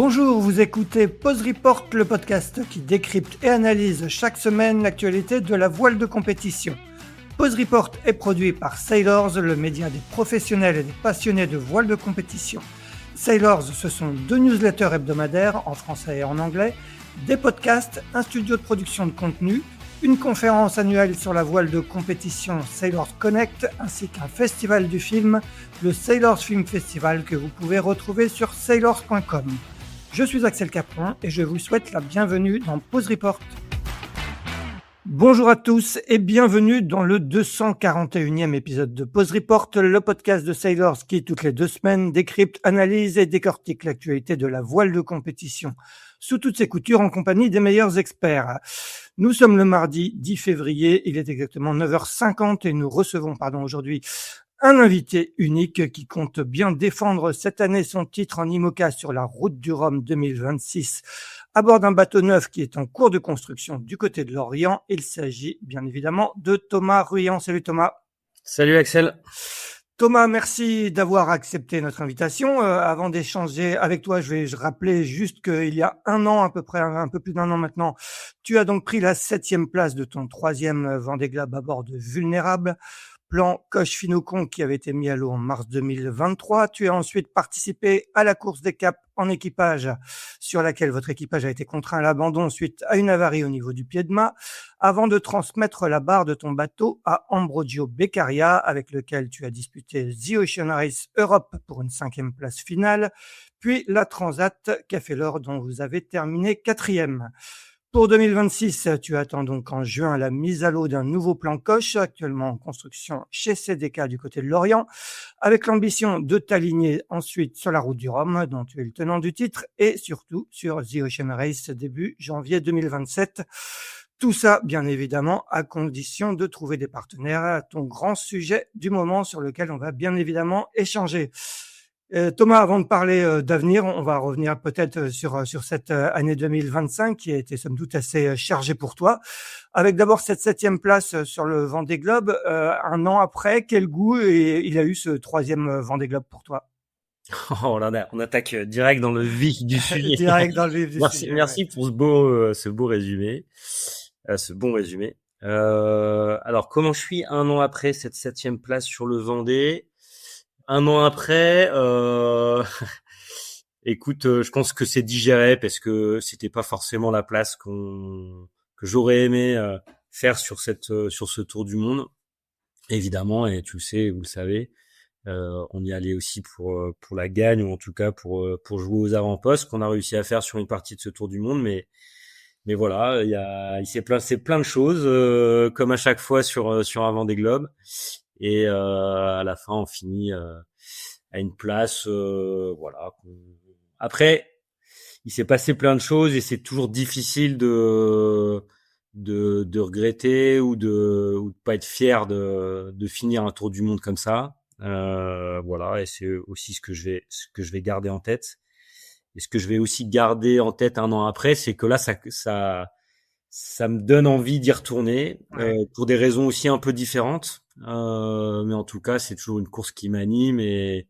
Bonjour, vous écoutez Pause Report, le podcast qui décrypte et analyse chaque semaine l'actualité de la voile de compétition. Pause Report est produit par Sailors, le média des professionnels et des passionnés de voile de compétition. Sailors, ce sont 2 newsletters hebdomadaires en français et en anglais, des podcasts, un studio de production de contenu, une conférence annuelle sur la voile de compétition Sailors Connect, ainsi qu'un festival du film, le Sailors Film Festival, que vous pouvez retrouver sur sailors.com. Je suis Axel Capron et je vous souhaite la bienvenue dans Pause Report. Bonjour à tous et bienvenue dans le 241e épisode de Pause Report, le podcast de Sailors qui, toutes les 2 semaines, décrypte, analyse et décortique l'actualité de la voile de compétition sous toutes ses coutures en compagnie des meilleurs experts. Nous sommes le mardi 10 février, il est exactement 9h50 et nous recevons aujourd'hui un invité unique qui compte bien défendre cette année son titre en IMOCA sur la route du Rhum 2026 à bord d'un bateau neuf qui est en cours de construction du côté de l'Orient. Il s'agit bien évidemment de Thomas Ruyant. Salut Thomas. Salut Axel. Thomas, merci d'avoir accepté notre invitation. Avant d'échanger avec toi, je vais rappeler juste qu'il y a un an, à peu près, un peu plus d'un an maintenant, tu as donc pris la 7e place de ton 3e Vendée Globe à bord de Vulnérable, plan Coche-Finaucon qui avait été mis à l'eau en mars 2023. Tu as ensuite participé à la course des Caps en équipage, sur laquelle votre équipage a été contraint à l'abandon suite à une avarie au niveau du pied de mât, avant de transmettre la barre de ton bateau à Ambrogio Beccaria, avec lequel tu as disputé The Ocean Race Europe pour une 5e place finale, puis la Transat Café L'Or dont vous avez terminé 4e. Pour 2026, tu attends donc en juin la mise à l'eau d'un nouveau plan Coche, actuellement en construction chez CDK du côté de l'Orient, avec l'ambition de t'aligner ensuite sur la route du Rhum, dont tu es le tenant du titre, et surtout sur The Ocean Race début janvier 2027. Tout ça, bien évidemment, à condition de trouver des partenaires, ton grand sujet du moment sur lequel on va bien évidemment échanger. Thomas, avant de parler d'avenir, on va revenir peut-être sur cette année 2025 qui a été somme toute assez chargée pour toi. Avec d'abord cette 7e place sur le Vendée Globe, un an après, quel goût il a eu ce 3e Vendée Globe pour toi? Oh, on attaque direct dans le vif du sujet. Direct dans le vif du sujet. Merci pour ce beau résumé, ce bon résumé. Alors, comment je suis un an après cette 7e place sur le Vendée? Un an après, écoute, je pense que c'est digéré parce que c'était pas forcément la place que j'aurais aimé faire sur ce tour du monde, évidemment, et tu le sais, vous le savez. On y allait aussi pour la gagne, ou en tout cas pour jouer aux avant-postes, qu'on a réussi à faire sur une partie de ce tour du monde, mais voilà, il s'est passé plein de choses, comme à chaque fois sur un Vendée Globe, et à la fin on finit à une place, voilà. Après, il s'est passé plein de choses et c'est toujours difficile de regretter ou de pas être fier de finir un tour du monde comme ça. Voilà, et c'est aussi ce que je vais garder en tête. Et ce que je vais aussi garder en tête un an après, c'est que là, ça me donne envie d'y retourner, pour des raisons aussi un peu différentes. Mais en tout cas, c'est toujours une course qui m'anime et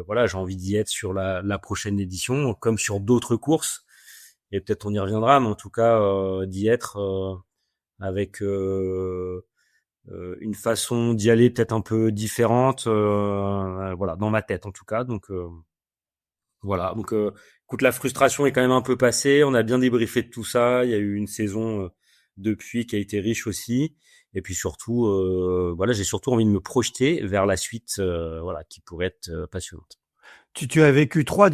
voilà, j'ai envie d'y être sur la prochaine édition, comme sur d'autres courses. Et peut-être on y reviendra, mais en tout cas, d'y être avec une façon d'y aller peut-être un peu différente, voilà, dans ma tête en tout cas. Donc voilà, donc écoute, la frustration est quand même un peu passée, on a bien débriefé de tout ça, il y a eu une saison depuis qui a été riche aussi, et puis surtout voilà, j'ai surtout envie de me projeter vers la suite, voilà, qui pourrait être passionnante. Tu as vécu 3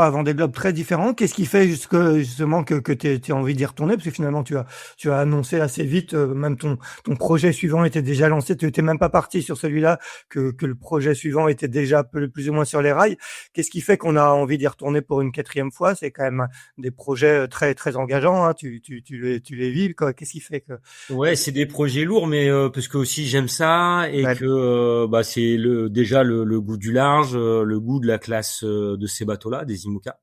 Vendée Globe très différents. Qu'est-ce qui fait justement que tu as envie d'y retourner? Parce que finalement, tu as annoncé assez vite, même ton projet suivant était déjà lancé. Tu étais même pas parti sur celui-là, que le projet suivant était déjà plus ou moins sur les rails. Qu'est-ce qui fait qu'on a envie d'y retourner pour une 4e fois? C'est quand même des projets très, très engageants, hein. Tu les vis, quoi. Qu'est-ce qui fait que... Ouais, c'est des projets lourds, mais parce que aussi j'aime ça et Ouais. que c'est déjà le goût du large, le goût de la classe de ces bateaux-là, des IMOCA,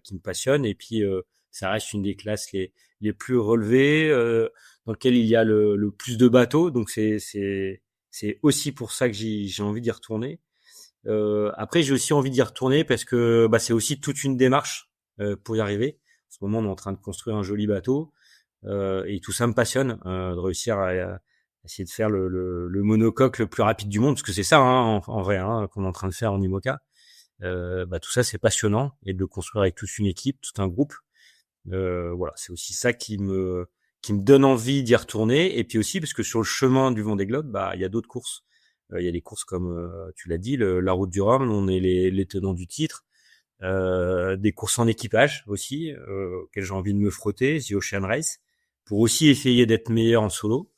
qui me passionne. Et puis ça reste une des classes les plus relevées, dans lequel il y a le plus de bateaux. Donc c'est aussi pour ça que j'ai envie d'y retourner. Après, j'ai aussi envie d'y retourner parce que c'est aussi toute une démarche pour y arriver. En ce moment, on est en train de construire un joli bateau et tout ça me passionne de réussir à essayer de faire le monocoque le plus rapide du monde, parce que c'est ça en vrai qu'on est en train de faire en IMOCA. Tout ça, c'est passionnant, et de le construire avec toute une équipe, tout un groupe. Voilà, c'est aussi ça qui me donne envie d'y retourner. Et puis aussi parce que sur le chemin du Vendée Globe, il y a d'autres courses. Il y a des courses comme tu l'as dit, la Route du Rhum, on est les tenants du titre. Des courses en équipage aussi, auxquelles j'ai envie de me frotter, The Ocean Race, pour aussi essayer d'être meilleur en solo.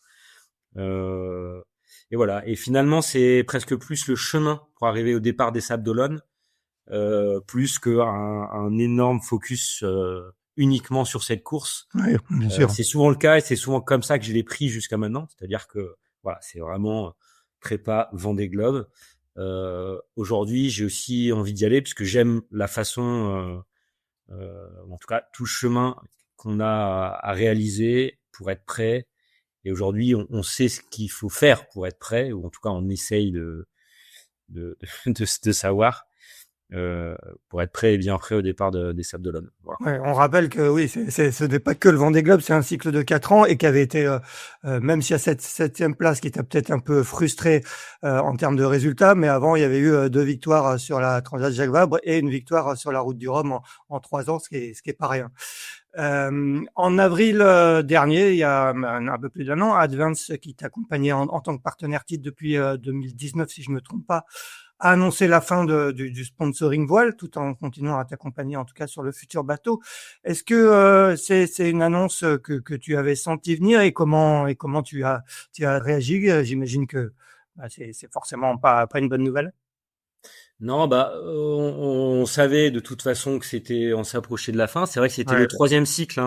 Et voilà. Et finalement, c'est presque plus le chemin pour arriver au départ des Sables d'Olonne, plus qu'un énorme focus uniquement sur cette course. Oui, bien sûr. C'est souvent le cas, et c'est souvent comme ça que je l'ai pris jusqu'à maintenant. C'est-à-dire que voilà, c'est vraiment prépa Vendée Globe. Aujourd'hui, j'ai aussi envie d'y aller parce que j'aime la façon, en tout cas, tout le chemin qu'on a à réaliser pour être prêt. Et aujourd'hui, on sait ce qu'il faut faire pour être prêt, ou en tout cas, on essaye de savoir pour être prêt et bien prêt au départ des Sables d'Olonne. Voilà. Ouais, on rappelle que oui, ce n'est pas que le Vendée Globe, c'est un cycle de 4 ans et qui avait été, même s'il y a cette septième place qui était peut-être un peu frustrée en termes de résultats, mais avant il y avait eu 2 victoires sur la Transat Jacques Vabre et une victoire sur la Route du Rhum en 3 ans, ce qui est pas rien. En avril dernier, il y a un peu plus d'un an, Advance, qui t'accompagnait en tant que partenaire titre depuis 2019, si je me trompe pas, a annoncé la fin du sponsoring voile, tout en continuant à t'accompagner, en tout cas sur le futur bateau. Est-ce que c'est une annonce que tu avais senti venir, et comment tu as réagi? J'imagine que c'est forcément pas une bonne nouvelle. Non, on savait de toute façon que on s'approchait de la fin. C'est vrai que c'était Ouais, le troisième cycle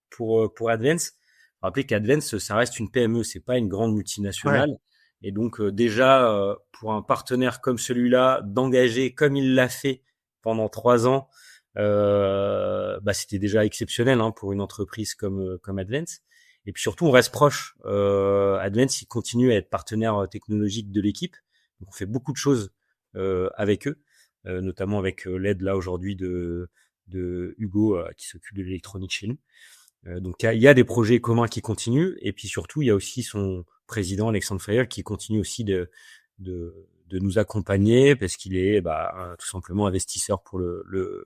pour Advance. Rappelez qu'Advance, ça reste une PME, c'est pas une grande ouais, multinationale. Et donc déjà, pour un partenaire comme celui-là, d'engager comme il l'a fait pendant 3 ans, c'était déjà exceptionnel pour une entreprise comme Advance. Et puis surtout, on reste proche. Advance, il continue à être partenaire technologique de l'équipe. Donc on fait beaucoup de choses avec eux, notamment avec l'aide là aujourd'hui de Hugo qui s'occupe de l'électronique chez nous. Donc il y a des projets communs qui continuent, et puis surtout il y a aussi son président Alexandre Fayol qui continue aussi de nous accompagner, parce qu'il est tout simplement investisseur pour le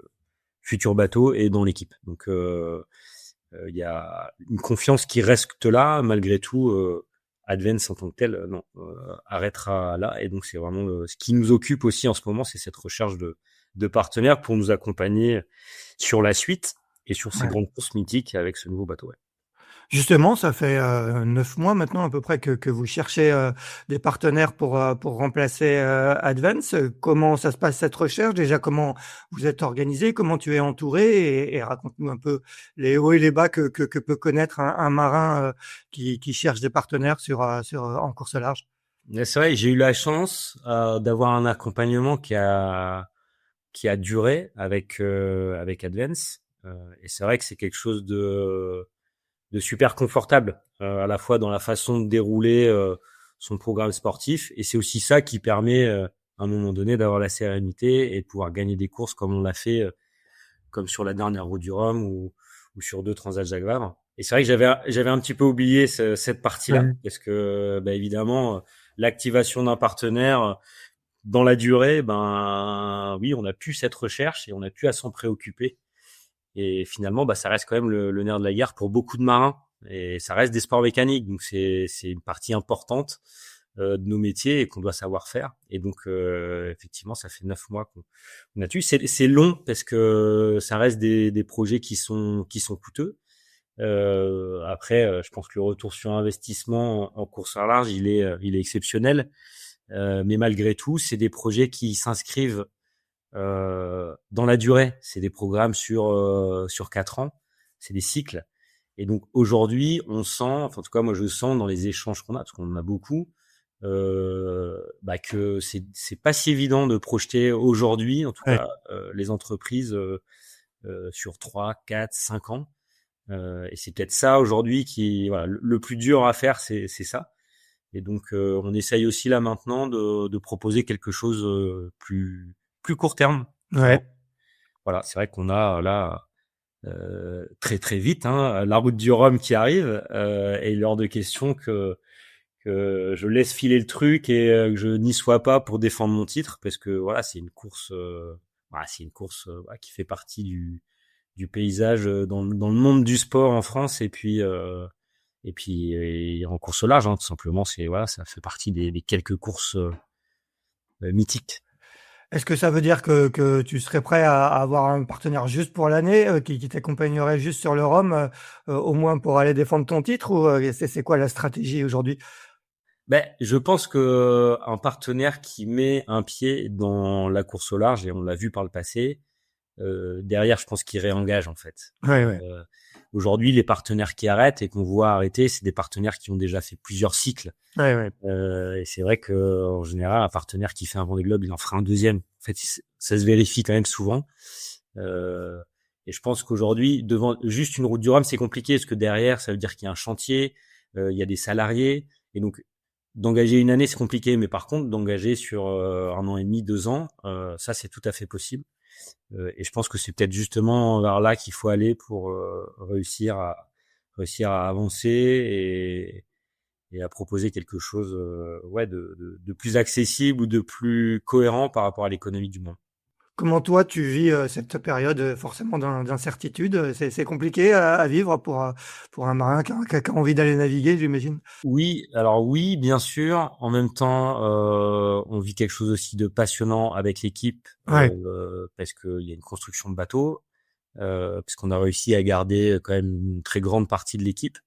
futur bateau et dans l'équipe. Donc il y a une confiance qui reste là malgré tout. Advance en tant que tel, non, arrêtera là. Et donc c'est vraiment ce qui nous occupe aussi en ce moment, c'est cette recherche de partenaires pour nous accompagner sur la suite et sur ces ouais. grandes courses mythiques avec ce nouveau bateau. Ouais. Justement, ça fait 9 mois maintenant à peu près que vous cherchez des partenaires pour remplacer Advance. Comment ça se passe, cette recherche? Déjà, comment vous êtes organisé? Comment tu es entouré? Et raconte-nous un peu les hauts et les bas que peut connaître un marin qui cherche des partenaires en course large. Mais c'est vrai, j'ai eu la chance d'avoir un accompagnement qui a duré avec Advance. Et c'est vrai que c'est quelque chose de super confortable, à la fois dans la façon de dérouler son programme sportif, et c'est aussi ça qui permet à un moment donné d'avoir la sérénité et de pouvoir gagner des courses comme on l'a fait, comme sur la dernière Route du Rhum, ou sur 2 Transat Jacques Vabre. Et c'est vrai que j'avais un petit peu oublié cette partie-là, Ouais. parce que évidemment l'activation d'un partenaire dans la durée, oui, on a pu cette recherche et on a pu à s'en préoccuper. Et finalement, ça reste quand même le nerf de la guerre pour beaucoup de marins. Et ça reste des sports mécaniques, donc c'est une partie importante de nos métiers et qu'on doit savoir faire. Et donc, effectivement, ça fait 9 mois qu'on a tué. C'est long parce que ça reste des projets qui sont coûteux. Après, je pense que le retour sur investissement en course à large, il est exceptionnel. Mais malgré tout, c'est des projets qui s'inscrivent dans la durée. C'est des programmes sur 4 ans, c'est des cycles. Et donc aujourd'hui, on sent, enfin, en tout cas moi je sens dans les échanges qu'on a, parce qu'on en a beaucoup, que c'est pas si évident de projeter aujourd'hui, en tout Ouais. cas les entreprises sur 3, 4, 5 ans. Et c'est peut-être ça aujourd'hui qui, voilà, le plus dur à faire, c'est ça. Et donc, on essaye aussi là maintenant de proposer quelque chose plus court terme. Ouais. Voilà, c'est vrai qu'on a là très très vite la route du Rhum qui arrive, et il est hors de question que je laisse filer le truc et que je n'y sois pas pour défendre mon titre, parce que voilà, c'est une course, voilà, qui fait partie du paysage dans le monde du sport en France, et en course au large, tout simplement, ça fait partie des quelques courses mythiques. Est-ce que ça veut dire que tu serais prêt à avoir un partenaire juste pour l'année, qui t'accompagnerait juste sur le Rhum, au moins pour aller défendre ton titre, ou c'est quoi la stratégie aujourd'hui? Ben, je pense que un partenaire qui met un pied dans la course au large, et on l'a vu par le passé, derrière, je pense qu'il réengage en fait. Ouais, ouais. Aujourd'hui, les partenaires qui arrêtent et qu'on voit arrêter, c'est des partenaires qui ont déjà fait plusieurs cycles. Ouais, ouais. Et c'est vrai que en général, un partenaire qui fait un Vendée Globe, il en fera un deuxième. En fait, ça se vérifie quand même souvent. Euh, et je pense qu'aujourd'hui, devant juste une route du Rhum, c'est compliqué parce que derrière, ça veut dire qu'il y a un chantier, il y a des salariés, et donc d'engager une année, c'est compliqué. Mais par contre, d'engager sur 1 an et demi, 2 ans, ça, c'est tout à fait possible. Et je pense que c'est peut-être justement vers là qu'il faut aller pour réussir à avancer et à proposer quelque chose de plus accessible ou de plus cohérent par rapport à l'économie du monde. Comment toi tu vis, cette période, forcément d'incertitude? C'est compliqué à vivre pour un marin qui a envie d'aller naviguer, j'imagine? Oui, alors oui, bien sûr. En même temps, on vit quelque chose aussi de passionnant avec l'équipe, Ouais. parce qu'il y a une construction de bateau, parce qu'on a réussi à garder quand même une très grande partie de l'équipe.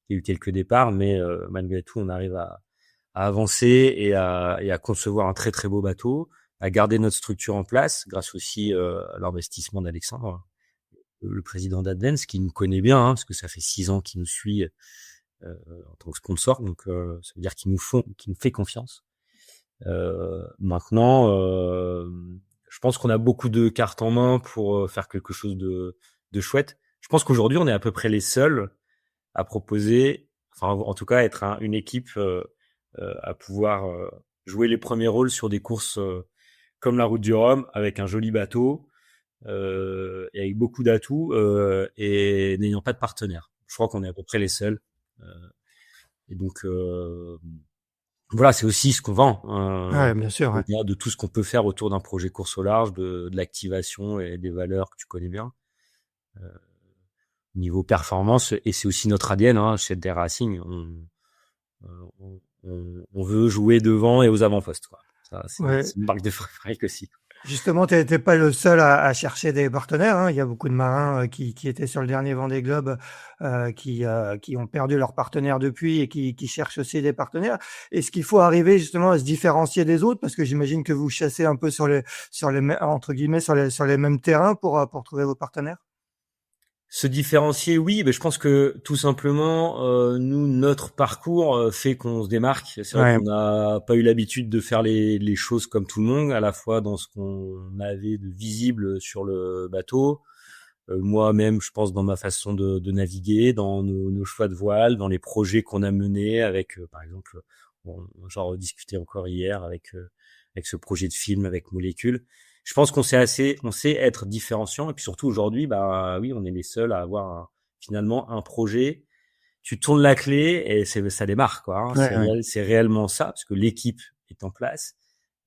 Il y a eu quelques départs, mais malgré tout, on arrive à avancer et à concevoir un très très beau bateau, à garder notre structure en place, grâce aussi à l'investissement d'Alexandre, le président d'Advance, qui nous connaît bien, parce que ça fait 6 ans qu'il nous suit en tant que sponsor, donc ça veut dire qu'ils nous fait confiance. Maintenant, je pense qu'on a beaucoup de cartes en main pour faire quelque chose de chouette. Je pense qu'aujourd'hui, on est à peu près les seuls à proposer, enfin en tout cas être une équipe à pouvoir jouer les premiers rôles sur des courses comme la Route du Rhum, avec un joli bateau et avec beaucoup d'atouts, et n'ayant pas de partenaire. Je crois qu'on est à peu près les seuls. Euh, et donc voilà, c'est aussi ce qu'on vend, Ouais, bien sûr, ouais. au-delà de tout ce qu'on peut faire autour d'un projet course au large, de l'activation et des valeurs que tu connais bien. Niveau performance, et c'est aussi notre ADN, chez DR Racing. On veut jouer devant et aux avant-postes, quoi. Ça, Ouais. c'est une marque de fabrique aussi. Justement, tu étais pas le seul à chercher des partenaires, hein. Il y a beaucoup de marins, qui étaient sur le dernier Vendée Globe, qui ont perdu leurs partenaires depuis et qui cherchent aussi des partenaires. Est-ce qu'il faut arriver justement à se différencier des autres? Parce que j'imagine que vous chassez un peu sur les entre guillemets, sur les mêmes terrains pour trouver vos partenaires? Se différencier, oui, mais je pense que tout simplement, nous, notre parcours fait qu'on se démarque. C'est vrai Ouais, qu'on n'a pas eu l'habitude de faire les choses comme tout le monde, à la fois dans ce qu'on avait de visible sur le bateau, moi-même, je pense, dans ma façon de naviguer, dans nos choix de voile, dans les projets qu'on a menés avec, par exemple, j'en rediscutais encore hier avec ce projet de film avec Molécule. Je pense on sait être différenciant, et puis surtout aujourd'hui, bah oui, on est les seuls à avoir finalement un projet. Tu tournes la clé et ça démarre, quoi. ouais, ouais. C'est réellement ça, parce que l'équipe est en place.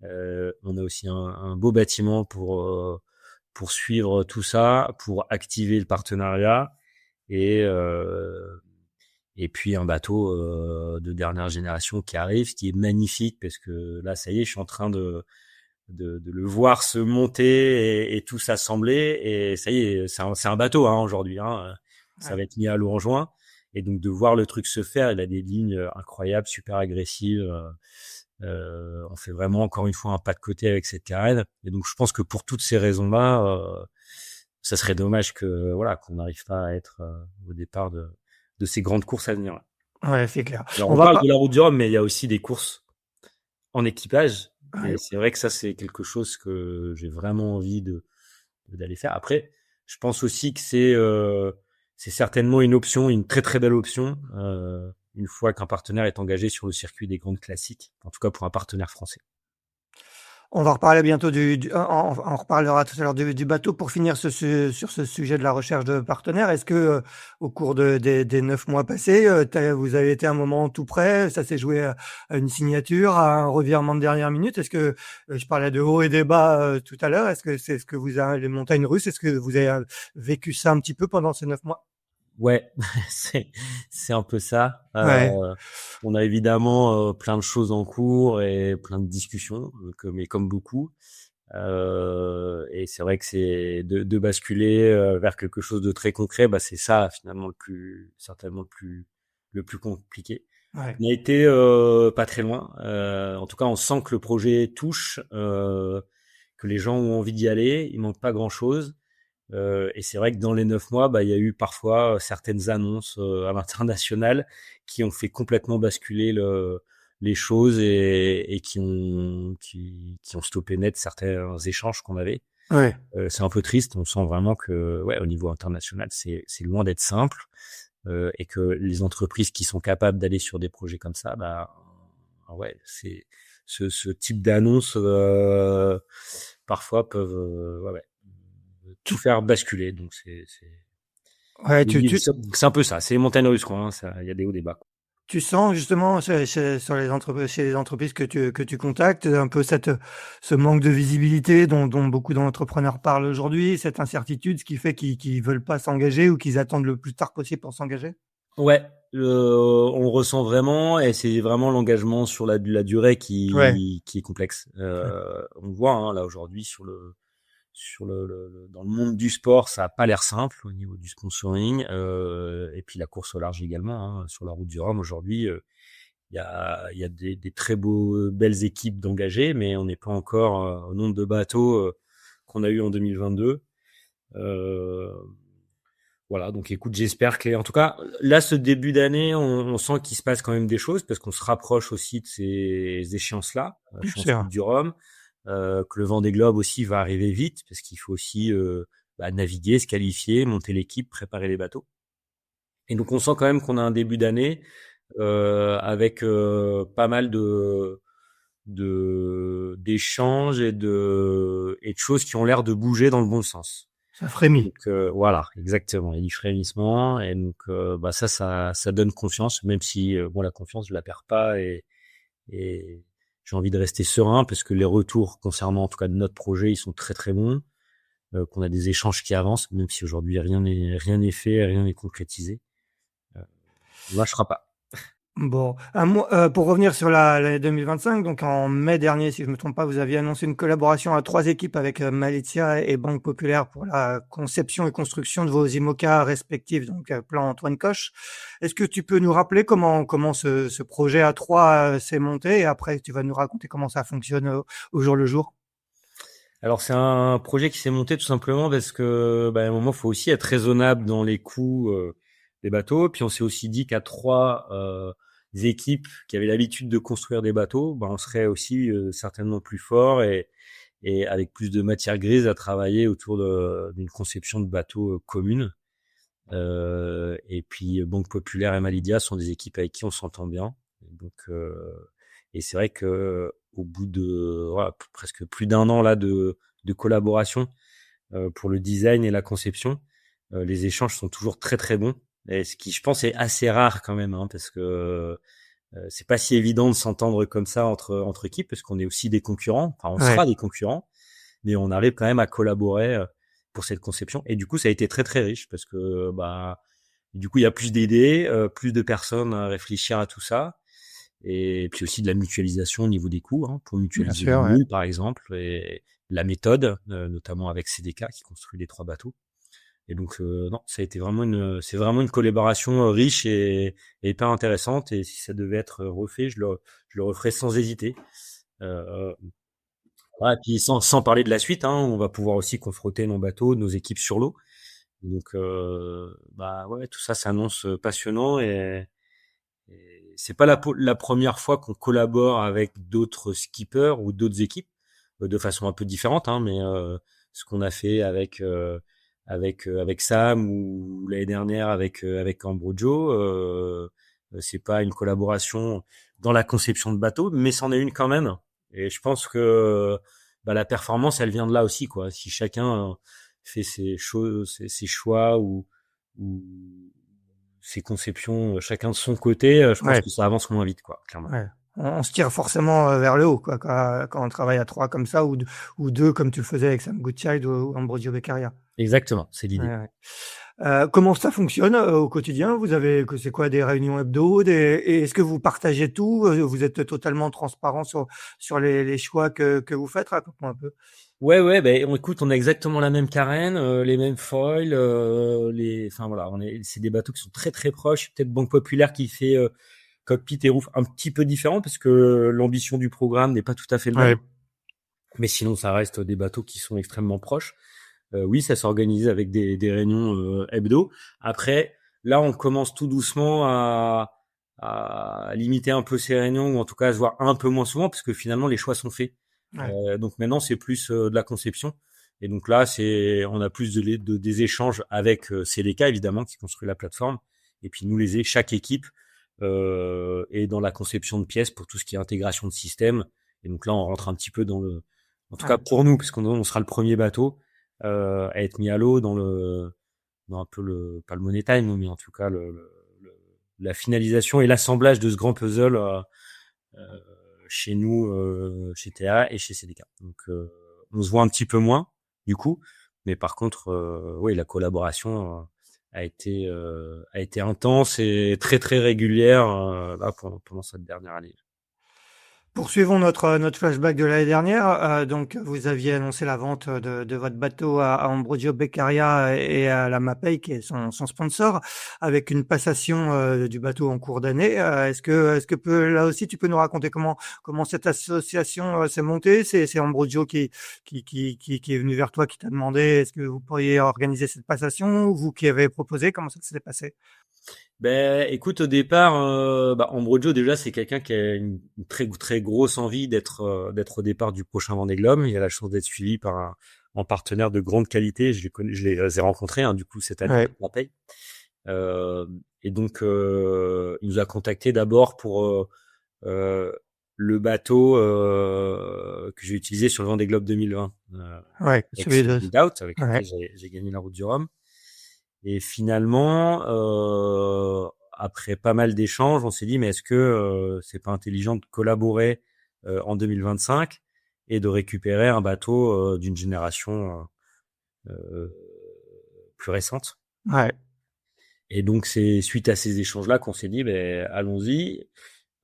On a aussi un beau bâtiment pour suivre tout ça, pour activer le partenariat, et euh, et puis un bateau de dernière génération qui arrive, qui est magnifique, parce que là, ça y est, je suis en train de le voir se monter et tout s'assembler, et ça y est, c'est un bateau aujourd'hui. Ça Ouais. va être mis à l'eau en juin, et donc de voir le truc se faire, il a des lignes incroyables, super agressives. On fait vraiment encore une fois un pas de côté avec cette carène, et donc je pense que pour toutes ces raisons-là, ça serait dommage que voilà qu'on n'arrive pas à être au départ de ces grandes courses à venir. Ouais, c'est clair. Alors On on va parle pas de la Route du Rhum, mais il y a aussi des courses en équipage, et ouais, c'est vrai que ça, c'est quelque chose que j'ai vraiment envie d'aller faire. Après, je pense aussi que c'est certainement une option, une très très belle option, une fois qu'un partenaire est engagé sur le circuit des grandes classiques, en tout cas pour un partenaire français. On va reparler bientôt on reparlera tout à l'heure du bateau. Pour finir sur ce sujet de la recherche de partenaires, est-ce que, au cours des 9 mois passés, vous avez été à un moment tout près? Ça s'est joué à une signature, à un revirement de dernière minute? Est-ce que, je parlais de hauts et des bas, tout à l'heure. Est-ce que c'est ce que vous avez les montagnes russes? Est-ce que vous avez vécu ça un petit peu pendant ces 9 mois? Ouais, c'est c'est un peu ça. Ouais, On a évidemment plein de choses en cours et plein de discussions, mais comme beaucoup. Et c'est vrai que c'est de basculer vers quelque chose de très concret, bah c'est ça finalement certainement le plus compliqué. ouais, On a été pas très loin. En tout cas, on sent que le projet touche, que les gens ont envie d'y aller. Il manque pas grand-chose. Et c'est vrai que dans les 9 mois, bah, il y a eu parfois certaines annonces à l'international qui ont fait complètement basculer les choses et qui ont stoppé net certains échanges qu'on avait. ouais. C'est un peu triste. On sent vraiment que, ouais, au niveau international, c'est loin d'être simple et que les entreprises qui sont capables d'aller sur des projets comme ça, bah, ouais, c'est ce type d'annonces parfois peuvent, ouais, ouais, tout Tu faire basculer. Donc ouais, c'est un peu ça. C'est les montagnes russes, quoi. Hein. Ça, il y a des hauts, des bas. tu sens justement sur chez les entreprises que tu contactes un peu ce manque de visibilité dont beaucoup d'entrepreneurs parlent aujourd'hui, cette incertitude, ce qui fait qu'ils veulent pas s'engager ou qu'ils attendent le plus tard possible pour s'engager? Ouais, on le ressent vraiment et c'est vraiment l'engagement sur la durée Ouais, qui est complexe. ouais, On le voit hein, là aujourd'hui dans le monde du sport, ça a pas l'air simple au niveau du sponsoring et puis la course au large également. Hein, sur la route du Rhum aujourd'hui, il y a des très belles équipes d'engagés, mais on n'est pas encore au nombre de bateaux qu'on a eu en 2022. Euh, Voilà, donc écoute, j'espère que, en tout cas, là, ce début d'année, on sent qu'il se passe quand même des choses parce qu'on se rapproche aussi de ces échéances-là, bien échéance sûr. Coupe du Rhum, que le Vendée Globe aussi va arriver vite parce qu'il faut aussi naviguer, se qualifier, monter l'équipe, préparer les bateaux. Et donc, on sent quand même qu'on a un début d'année avec pas mal d'échanges et de choses qui ont l'air de bouger dans le bon sens. Ça frémit. Donc voilà, exactement. Il y a du frémissement et donc bah ça donne confiance, même si bon la confiance je la perds pas et j'ai envie de rester serein parce que les retours concernant en tout cas de notre projet ils sont très très bons, qu'on a des échanges qui avancent, même si aujourd'hui rien n'est fait, rien n'est concrétisé. Euh, on lâchera pas. Bon, pour revenir sur l'année 2025, donc en mai dernier, si je me trompe pas, vous aviez annoncé une collaboration à 3 équipes avec Maletia et Banque Populaire pour la conception et construction de vos IMOCA respectifs, donc plan Antoine Coche. Est-ce que tu peux nous rappeler comment ce projet à 3 s'est monté et après tu vas nous raconter comment ça fonctionne au jour le jour? Alors c'est un projet qui s'est monté tout simplement parce que à un moment faut aussi être raisonnable dans les coûts des bateaux. Puis on s'est aussi dit qu'à trois équipes qui avaient l'habitude de construire des bateaux, on serait aussi certainement plus fort et avec plus de matière grise à travailler autour d'une conception de bateaux commune. Et puis Banque Populaire et Malidia sont des équipes avec qui on s'entend bien. Donc et c'est vrai que au bout de voilà, presque plus d'un an là de collaboration pour le design et la conception, les échanges sont toujours très très bons. Et ce qui je pense est assez rare quand même, hein, parce que c'est pas si évident de s'entendre comme ça entre équipes, parce qu'on est aussi des concurrents. Enfin, on Ouais. sera des concurrents, mais on arrive quand même à collaborer pour cette conception. Et du coup, ça a été très très riche parce que du coup, il y a plus d'idées, plus de personnes à réfléchir à tout ça. Et puis aussi de la mutualisation au niveau des coûts, hein, pour Bien mutualiser les sûr, ouais. moules, par exemple, et la méthode, notamment avec CDK qui construit les 3 bateaux. Et donc, non, ça a été c'est vraiment une collaboration riche et hyper intéressante. Et si ça devait être refait, je le referais sans hésiter. Euh, voilà, et puis sans parler de la suite, hein, on va pouvoir aussi confronter nos bateaux, nos équipes sur l'eau. Donc, ouais, tout ça s'annonce passionnant et c'est pas la première fois qu'on collabore avec d'autres skippers ou d'autres équipes de façon un peu différente, hein, mais ce qu'on a fait avec Sam ou l'année dernière avec Ambrojo, C'est pas une collaboration dans la conception de bateau, mais c'en est une quand même. Et je pense que la performance, elle vient de là aussi, quoi. Si chacun fait ses choses, ses choix ou ses conceptions, chacun de son côté, je pense Ouais, que ça avance moins vite, quoi, clairement. ouais. On se tire forcément vers le haut, quoi, quand on travaille à 3 comme ça, ou 2 comme tu le faisais avec Sam Goodchild ou Ambrogio Beccaria. Exactement, c'est Ouais, l'idée. ouais. Comment ça fonctionne au quotidien? Vous avez que c'est quoi, des réunions hebdo, et est-ce que vous partagez tout? Vous êtes totalement transparent sur les choix que vous faites? Raconte-moi un peu. Ouais, ben écoute, on a exactement la même carène, les mêmes foils, enfin voilà, c'est des bateaux qui sont très très proches. Peut-être Banque Populaire qui fait cockpit et roof un petit peu différent parce que l'ambition du programme n'est pas tout à fait le Ouais, même. Mais sinon, ça reste des bateaux qui sont extrêmement proches. Oui, ça s'organise avec des réunions hebdo. Après, là, on commence tout doucement à limiter un peu ces réunions ou en tout cas à se voir un peu moins souvent parce que finalement, les choix sont faits. ouais, Donc maintenant, c'est plus de la conception. Et donc là, on a plus des échanges avec CDK évidemment qui construit la plateforme. Et puis nous, chaque équipe est dans la conception de pièces pour tout ce qui est intégration de système. Et donc là, on rentre un petit peu en tout cas ouais. pour nous, parce qu'on sera le premier bateau à être mis à l'eau dans un peu pas le money time, mais en tout cas la finalisation et l'assemblage de ce grand puzzle chez nous, chez TA et chez CDK. Donc on se voit un petit peu moins du coup, mais par contre, oui, la collaboration a été intense et très très régulière là pendant cette dernière année. Poursuivons notre flashback de l'année dernière. Donc, vous aviez annoncé la vente de votre bateau à Ambrogio Beccaria et à la Mapei, qui est son sponsor, avec une passation du bateau en cours d'année. Là aussi, tu peux nous raconter comment cette association s'est montée? C'est Ambrogio qui est venu vers toi, qui t'a demandé est-ce que vous pourriez organiser cette passation, ou vous qui avez proposé? Comment ça s'est passé? Ben, écoute, au départ, Ambrogio déjà c'est quelqu'un qui a une très très grosse envie d'être au départ du prochain Vendée Globe. Il a la chance d'être suivi par un partenaire de grande qualité. Je les ai rencontrés du coup cette année, Ouais, je me rappelle. Euh, et donc il nous a contacté d'abord pour euh, le bateau que j'ai utilisé sur le Vendée Globe 2020 ouais, avec celui de, Sold Out, avec lequel ouais, j'ai gagné la Route du Rhum. Et finalement, après pas mal d'échanges, on s'est dit mais est-ce que c'est pas intelligent de collaborer en 2025 et de récupérer un bateau d'une génération euh, plus récente. ouais, Et donc c'est suite à ces échanges-là qu'on s'est dit ben allons-y.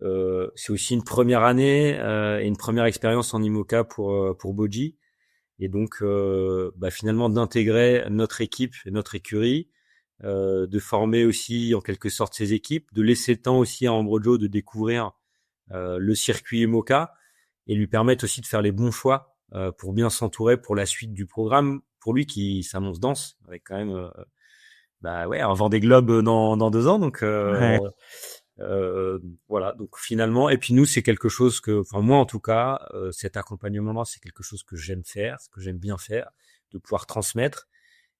C'est aussi une première année et une première expérience en IMOCA pour Boji. Et donc finalement d'intégrer notre équipe et notre écurie, de former aussi en quelque sorte ses équipes, de laisser le temps aussi à Ambrogio de découvrir le circuit IMOCA et lui permettre aussi de faire les bons choix pour bien s'entourer pour la suite du programme, pour lui qui s'annonce dense, avec quand même un Vendée Globe dans 2 ans. Donc ouais. voilà, donc finalement, et puis nous, c'est quelque chose enfin moi en tout cas, cet accompagnement-là, c'est quelque chose que j'aime faire, ce que j'aime bien faire, de pouvoir transmettre.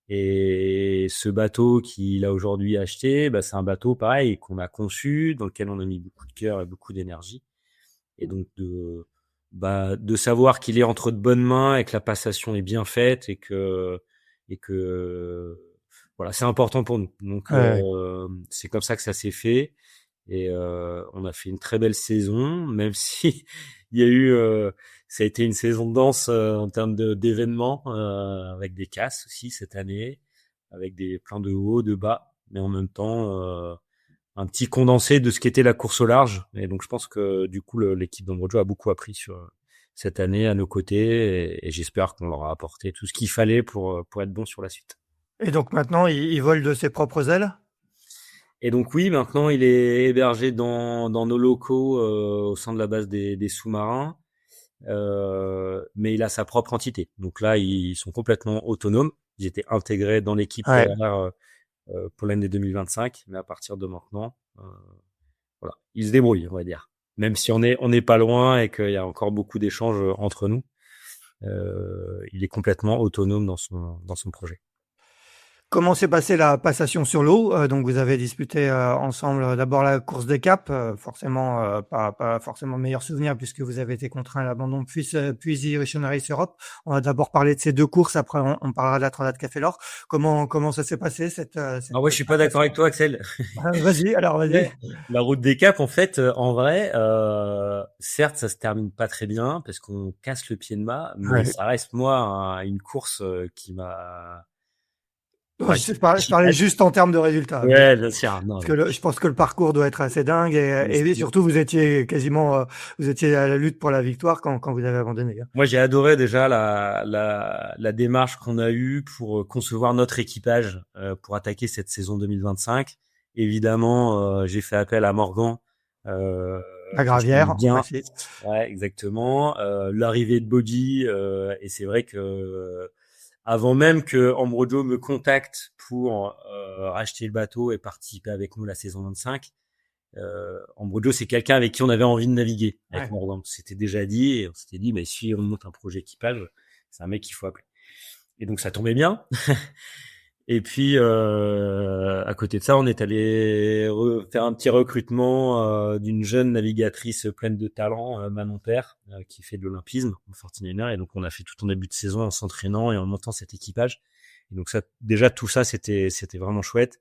Et ce bateau qu'il a aujourd'hui acheté, c'est un bateau pareil qu'on a conçu, dans lequel on a mis beaucoup de cœur et beaucoup d'énergie. Et donc de savoir qu'il est entre de bonnes mains et que la passation est bien faite et que voilà, c'est important pour nous. Donc Ouais. c'est comme ça que ça s'est fait. Et on a fait une très belle saison, même si il y a eu, ça a été une saison de danse en termes d'événements, avec des casses aussi cette année, avec des plein de hauts, de bas, mais en même temps un petit condensé de ce qu'était la course au large. Et donc je pense que du coup l'équipe d'Ambrojo a beaucoup appris sur cette année à nos côtés, et j'espère qu'on leur a apporté tout ce qu'il fallait pour être bon sur la suite. Et donc maintenant, il vole de ses propres ailes? Et donc oui, maintenant il est hébergé dans nos locaux au sein de la base des sous-marins, mais il a sa propre entité. Donc là, ils sont complètement autonomes. Ils étaient intégrés dans l'équipe Ouais. TR pour l'année 2025, mais à partir de maintenant, voilà, ils se débrouillent, on va dire. Même si on n'est pas loin et qu'il y a encore beaucoup d'échanges entre nous, il est complètement autonome dans son projet. comment s'est passée la passation sur l'eau? Donc vous avez disputé ensemble d'abord la course des caps, forcément pas forcément meilleur souvenir puisque vous avez été contraint à l'abandon, puis Irish Race Europe. On va d'abord parler de ces deux courses, après on parlera de la Transat Café L'Or. Comment ça s'est passé cette Alors ouais, je suis pas d'accord passation? avec toi, Axel. Vas-y. Ouais. La route des Caps, en fait, en vrai, certes, ça se termine pas très bien parce qu'on casse le pied de mât, mais Ouais. ça reste moi une course qui m'a, Non, enfin, je parlais juste en termes de résultats, mais ouais, bien sûr, non, parce que mais je pense que le parcours doit être assez dingue mais et surtout vous étiez quasiment vous étiez à la lutte pour la victoire quand vous avez abandonné, hein. moi, j'ai adoré déjà la démarche qu'on a eue pour concevoir notre équipage pour attaquer cette saison 2025. Évidemment, j'ai fait appel à Morgan, euh, La que je connais Gravière, on bien. précise. Ouais, exactement. L'arrivée de Body, et c'est vrai que avant même que Ambrogio me contacte pour racheter le bateau et participer avec nous la saison 25, Ambrogio, c'est quelqu'un avec qui on avait envie de naviguer, avec Ouais. Morgan. C'était déjà dit, et on s'était dit, mais si on monte un projet équipage, c'est un mec qu'il faut appeler. Et donc ça tombait bien. Et puis à côté de ça, on est allé faire un petit recrutement d'une jeune navigatrice pleine de talent, Manon Père, qui fait de l'olympisme en 49er. Et donc on a fait tout en début de saison en s'entraînant et en montant cet équipage. Et donc ça, déjà tout ça, c'était vraiment chouette.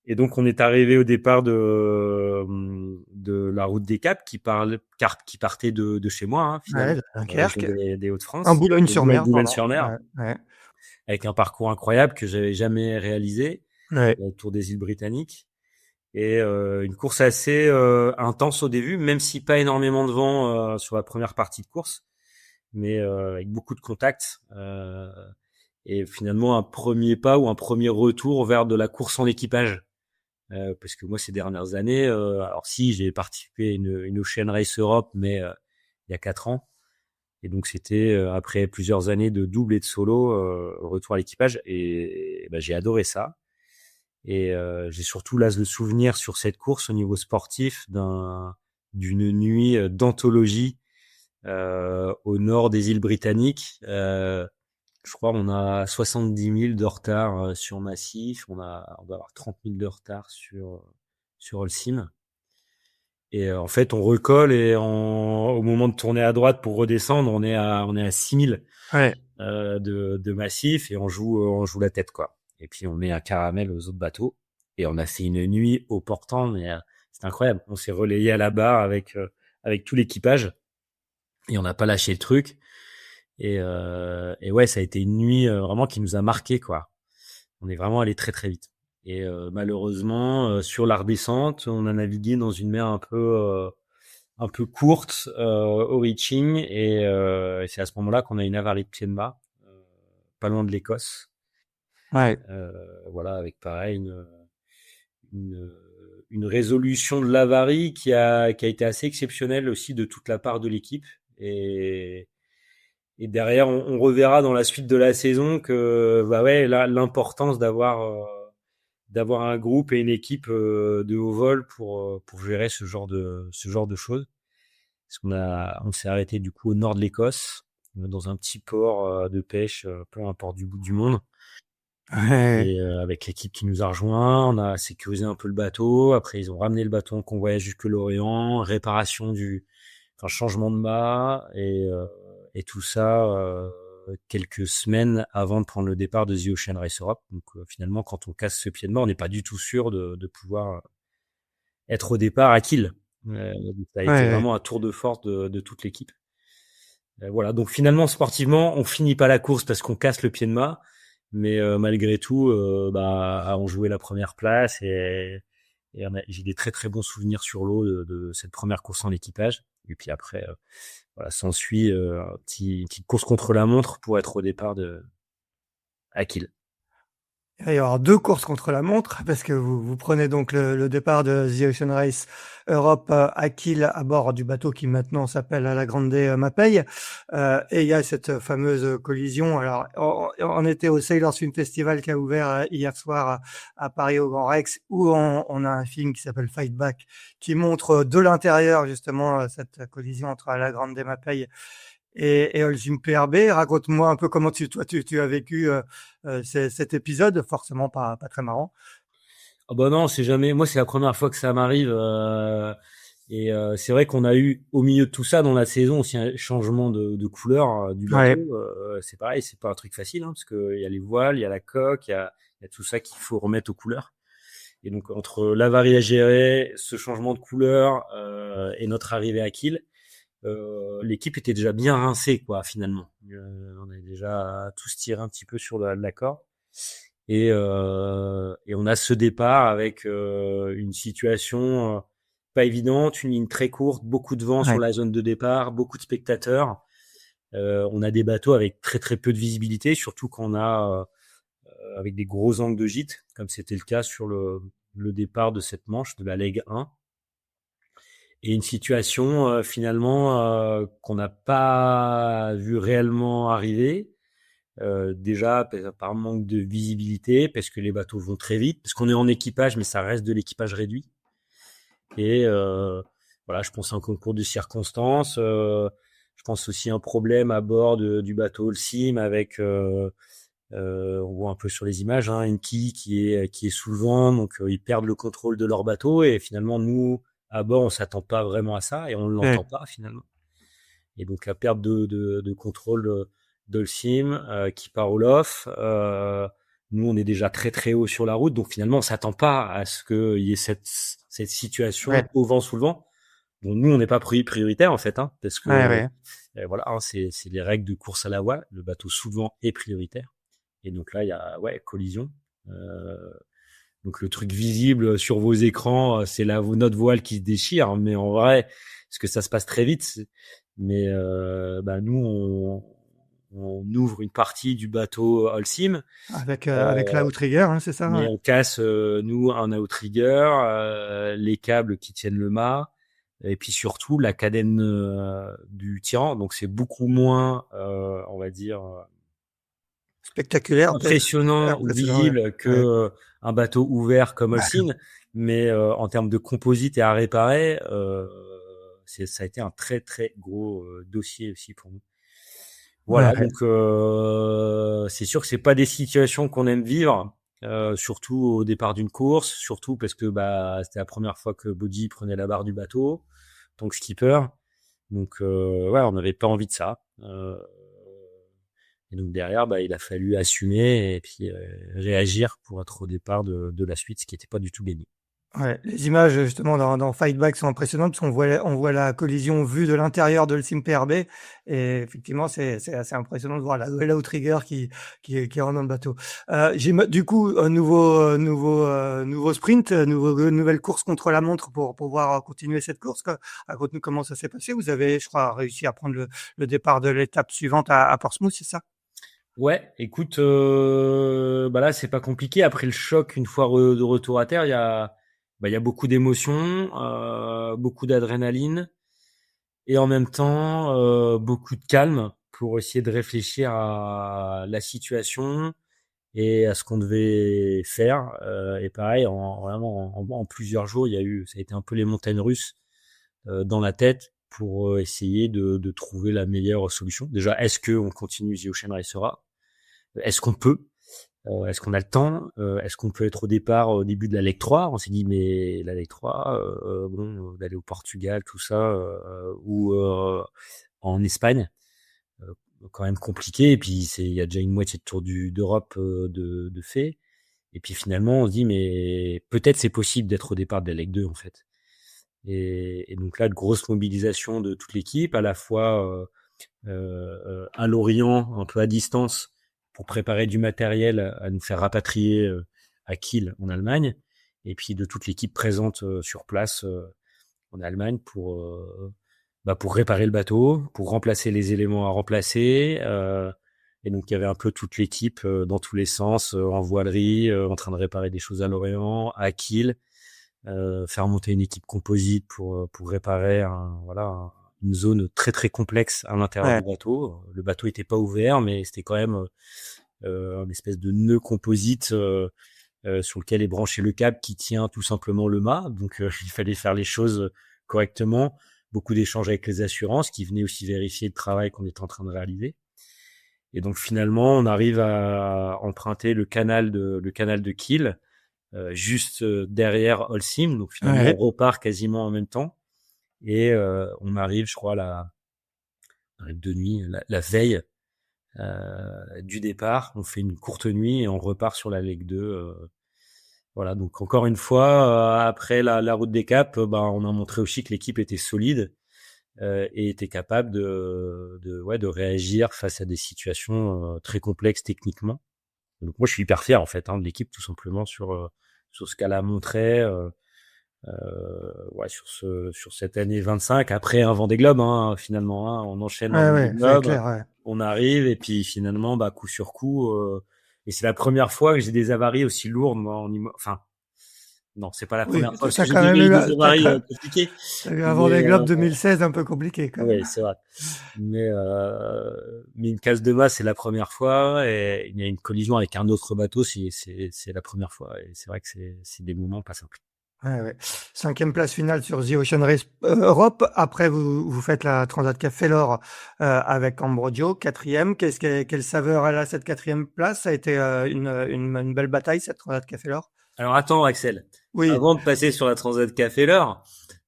Et donc on est arrivé au départ de la route des Caps qui partait de chez moi, hein, Ouais, finalement, de dans la région Dunkerque. des Un Hauts-de-France, de Boulogne-sur-Mer, pardon. Boulogne-sur-Mer, Ouais, ouais. avec un parcours incroyable que j'avais jamais réalisé Ouais. autour des îles Britanniques. Et une course assez intense au début, même si pas énormément de vent sur la première partie de course, mais avec beaucoup de contacts. Et finalement un premier pas ou un premier retour vers de la course en équipage. Parce que moi ces dernières années, alors si j'ai participé à une Ocean Race Europe, mais il y a 4 ans, et donc c'était après plusieurs années de double et de solo, retour à l'équipage, et bah, j'ai adoré ça. Et j'ai surtout là le souvenir sur cette course au niveau sportif d'une nuit d'anthologie au nord des îles Britanniques. Je crois on a 70 000 de retard sur Massif, on doit avoir 30 000 de retard sur Holcim. Et en fait, on recolle et au moment de tourner à droite pour redescendre, on est à 6 000 Ouais. de Massif, et on joue la tête, quoi. Et puis on met un caramel aux autres bateaux, et on a fait une nuit au portant, mais c'est incroyable. On s'est relayé à la barre avec tout l'équipage, et on n'a pas lâché le truc. Et ouais, ça a été une nuit vraiment qui nous a marqué, quoi. On est vraiment allé très très vite. Et malheureusement, sur la redescente, on a navigué dans une mer un peu courte au reaching, et c'est à ce moment-là qu'on a une avarie de pied de mât, pas loin de l'Écosse. Ouais. Voilà, avec pareil une, une résolution de l'avarie qui a été assez exceptionnelle aussi de toute la part de l'équipe. Et derrière, on reverra dans la suite de la saison que bah ouais, là, l'importance d'avoir un groupe et une équipe de haut vol pour gérer ce genre de choses. Parce on s'est arrêté du coup au nord de l'Écosse, dans un petit port de pêche, peu importe du bout du monde. Ouais. Et avec l'équipe qui nous a rejoint, on a sécurisé un peu le bateau. Après, ils ont ramené le bateau en convoyage jusque l'Orient, enfin changement de mât, et tout ça quelques semaines avant de prendre le départ de The Ocean Race Europe. Donc finalement, quand on casse ce pied de mât, on n'est pas du tout sûr de pouvoir être au départ à Kiel. Ça a Ouais. été Ouais. vraiment un tour de force de toute l'équipe. Voilà, donc finalement, sportivement, on finit pas la course parce qu'on casse le pied de mât, mais malgré tout, bah, on jouait la première place, et j'ai des très très bons souvenirs sur l'eau de cette première course en équipage. Et puis après, voilà, s'ensuit une petite course contre la montre pour être au départ à Kiel. Il va y avoir 2 courses contre la montre parce que vous prenez donc le départ de The Ocean Race Europe à Kiel à bord du bateau qui maintenant s'appelle la Grande Mapei. Et il y a cette fameuse collision. Alors, on était au Sailors Film Festival qui a ouvert hier soir à Paris au Grand Rex, où on a un film qui s'appelle Fight Back qui montre de l'intérieur justement cette collision entre la Grande Mapei et Holcim PRB. Raconte-moi un peu comment tu as vécu cet épisode, forcément pas très marrant. Ah bah non, c'est jamais. Moi, c'est la première fois que ça m'arrive. C'est vrai qu'on a eu au milieu de tout ça dans la saison aussi un changement de couleur du bateau. Ouais, C'est pareil, c'est pas un truc facile parce que il y a les voiles, il y a la coque, il y a tout ça qu'il faut remettre aux couleurs. Et donc entre l'avarie à gérer, ce changement de couleur et notre arrivée à Kiel, l'équipe était déjà bien rincée quoi finalement. On avait déjà tous tiré un petit peu sur la corde. Et on a ce départ avec une situation pas évidente, une ligne très courte, beaucoup de vent sur ouais, la zone de départ, beaucoup de spectateurs. On a des bateaux avec très très peu de visibilité, surtout quand on a avec des gros angles de gîte, comme c'était le cas sur le départ de cette manche de la Leg 1. Et une situation finalement qu'on n'a pas vu réellement arriver. Déjà par manque de visibilité, parce que les bateaux vont très vite, parce qu'on est en équipage, mais ça reste de l'équipage réduit. Et voilà, je pense à un concours de circonstances. Je pense aussi à un problème à bord du bateau Holcim avec, on voit un peu sur les images, une quille qui est sous le vent, donc ils perdent le contrôle de leur bateau. Et finalement, nous, à bord, on s'attend pas vraiment à ça et on ne ouais, l'entend pas finalement. Et donc la perte de contrôle d'Holcim qui part au lof. Nous, on est déjà très très haut sur la route, donc finalement, on s'attend pas à ce qu'il y ait cette situation ouais, au vent sous le vent. Bon, nous, on n'est pas prioritaire en fait, parce que ouais. voilà, c'est les règles de course à la voile. Le bateau sous le vent est prioritaire. Et donc là, il y a collision. Euh, donc le truc visible sur vos écrans, c'est notre voile qui se déchire, mais en vrai, parce que ça se passe très vite. Mais nous, on ouvre une partie du bateau Holcim, Avec la outrigger, hein, c'est ça, mais ouais. on casse nous un outrigger, les câbles qui tiennent le mât, et puis surtout la cadène du tirant. Donc c'est beaucoup moins, on va dire, Spectaculaire, peut-être. impressionnant ou Impressionnant, ouais. visible que Ouais. un bateau ouvert comme Holcim, mais en termes de composite et à réparer, ça a été un très très gros dossier aussi pour nous. Ouais, Voilà, ouais. donc c'est sûr que c'est pas des situations qu'on aime vivre, surtout au départ d'une course, surtout parce que c'était la première fois que Bodhi prenait la barre du bateau, donc skipper. Donc ouais, on n'avait pas envie de ça. Et donc derrière, il a fallu assumer et puis réagir pour être au départ de la suite, ce qui n'était pas du tout gagné. Ouais, les images justement dans Fight Back sont impressionnantes parce qu'on voit la collision vue de l'intérieur de l'Sim PRB et effectivement c'est assez impressionnant de voir la outrigger qui rentre dans le bateau. Du coup un nouveau sprint, nouvelle course contre la montre pour pouvoir continuer cette course. Raconte-nous comment ça s'est passé. Vous avez, je crois, réussi à prendre le départ de l'étape suivante à Portsmouth, c'est ça? Ouais, écoute, là c'est pas compliqué. Après le choc, une fois de retour à terre, il y a beaucoup d'émotions, beaucoup d'adrénaline et en même temps beaucoup de calme pour essayer de réfléchir à la situation et à ce qu'on devait faire. Et pareil, vraiment en plusieurs jours, ça a été un peu les montagnes russes dans la tête pour essayer de trouver la meilleure solution. Déjà, est-ce que on continue The Ocean Racera? Est-ce qu'on peut? Est-ce qu'on a le temps? Est-ce qu'on peut être au départ au début de la Leg 3? On s'est dit mais la Leg 3, d'aller au Portugal, tout ça, ou en Espagne, euh, quand même compliqué. Et puis il y a déjà une moitié de tour d'Europe de fait. Et puis finalement on se dit mais peut-être c'est possible d'être au départ de la Leg 2 en fait. Et donc là de grosse mobilisation de toute l'équipe, à la fois à Lorient, un peu à distance, pour préparer du matériel à nous faire rapatrier à Kiel en Allemagne, et puis de toute l'équipe présente sur place en Allemagne pour réparer le bateau, pour remplacer les éléments à remplacer. Et donc il y avait un peu toute l'équipe dans tous les sens, en voilerie, en train de réparer des choses à Lorient, à Kiel, faire monter une équipe composite pour réparer une zone très très complexe à l'intérieur Ouais. du bateau. Le bateau était pas ouvert, mais c'était quand même une espèce de nœud composite sur lequel est branché le câble qui tient tout simplement le mât. Donc il fallait faire les choses correctement. beaucoup d'échanges avec les assurances qui venaient aussi vérifier le travail qu'on était en train de réaliser. Et donc finalement, on arrive à emprunter le canal de Kiel, juste derrière Holcim. Donc finalement, on repart quasiment en même temps. Et on arrive, je crois, on arrive de nuit, la veille du départ. On fait une courte nuit et on repart sur la Leg 2. Voilà, donc encore une fois, après la route des Caps, on a montré aussi que l'équipe était solide et était capable de réagir face à des situations très complexes techniquement. Donc moi, je suis hyper fier en fait de l'équipe, tout simplement sur ce qu'elle a montré. Sur cette année 25, après un Vendée Globe, finalement, on enchaîne un Vendée Globe, clair, on arrive et puis finalement, coup sur coup, et c'est la première fois que j'ai des avaries aussi lourdes, moi, enfin, non, c'est pas la première fois parce que t'as j'ai quand déjà même eu eu, des avaries compliquées. t'as eu un Mais Vendée Globe 2016 un peu compliqué quand même. oui, c'est vrai. Mais une case de masse, c'est la première fois, et il y a une collision avec un autre bateau, c'est la première fois, et c'est vrai que c'est des moments pas simples. Ouais. 5e place finale sur The Ocean Race Europe. Après, vous faites la Transat Café l'Or avec Ambrogio, 4e. Quelle saveur elle a cette 4e place? Ça a été une belle bataille, cette Transat Café l'Or. Alors attends, Axel. Oui. Avant de passer sur la Transat Café l'Or,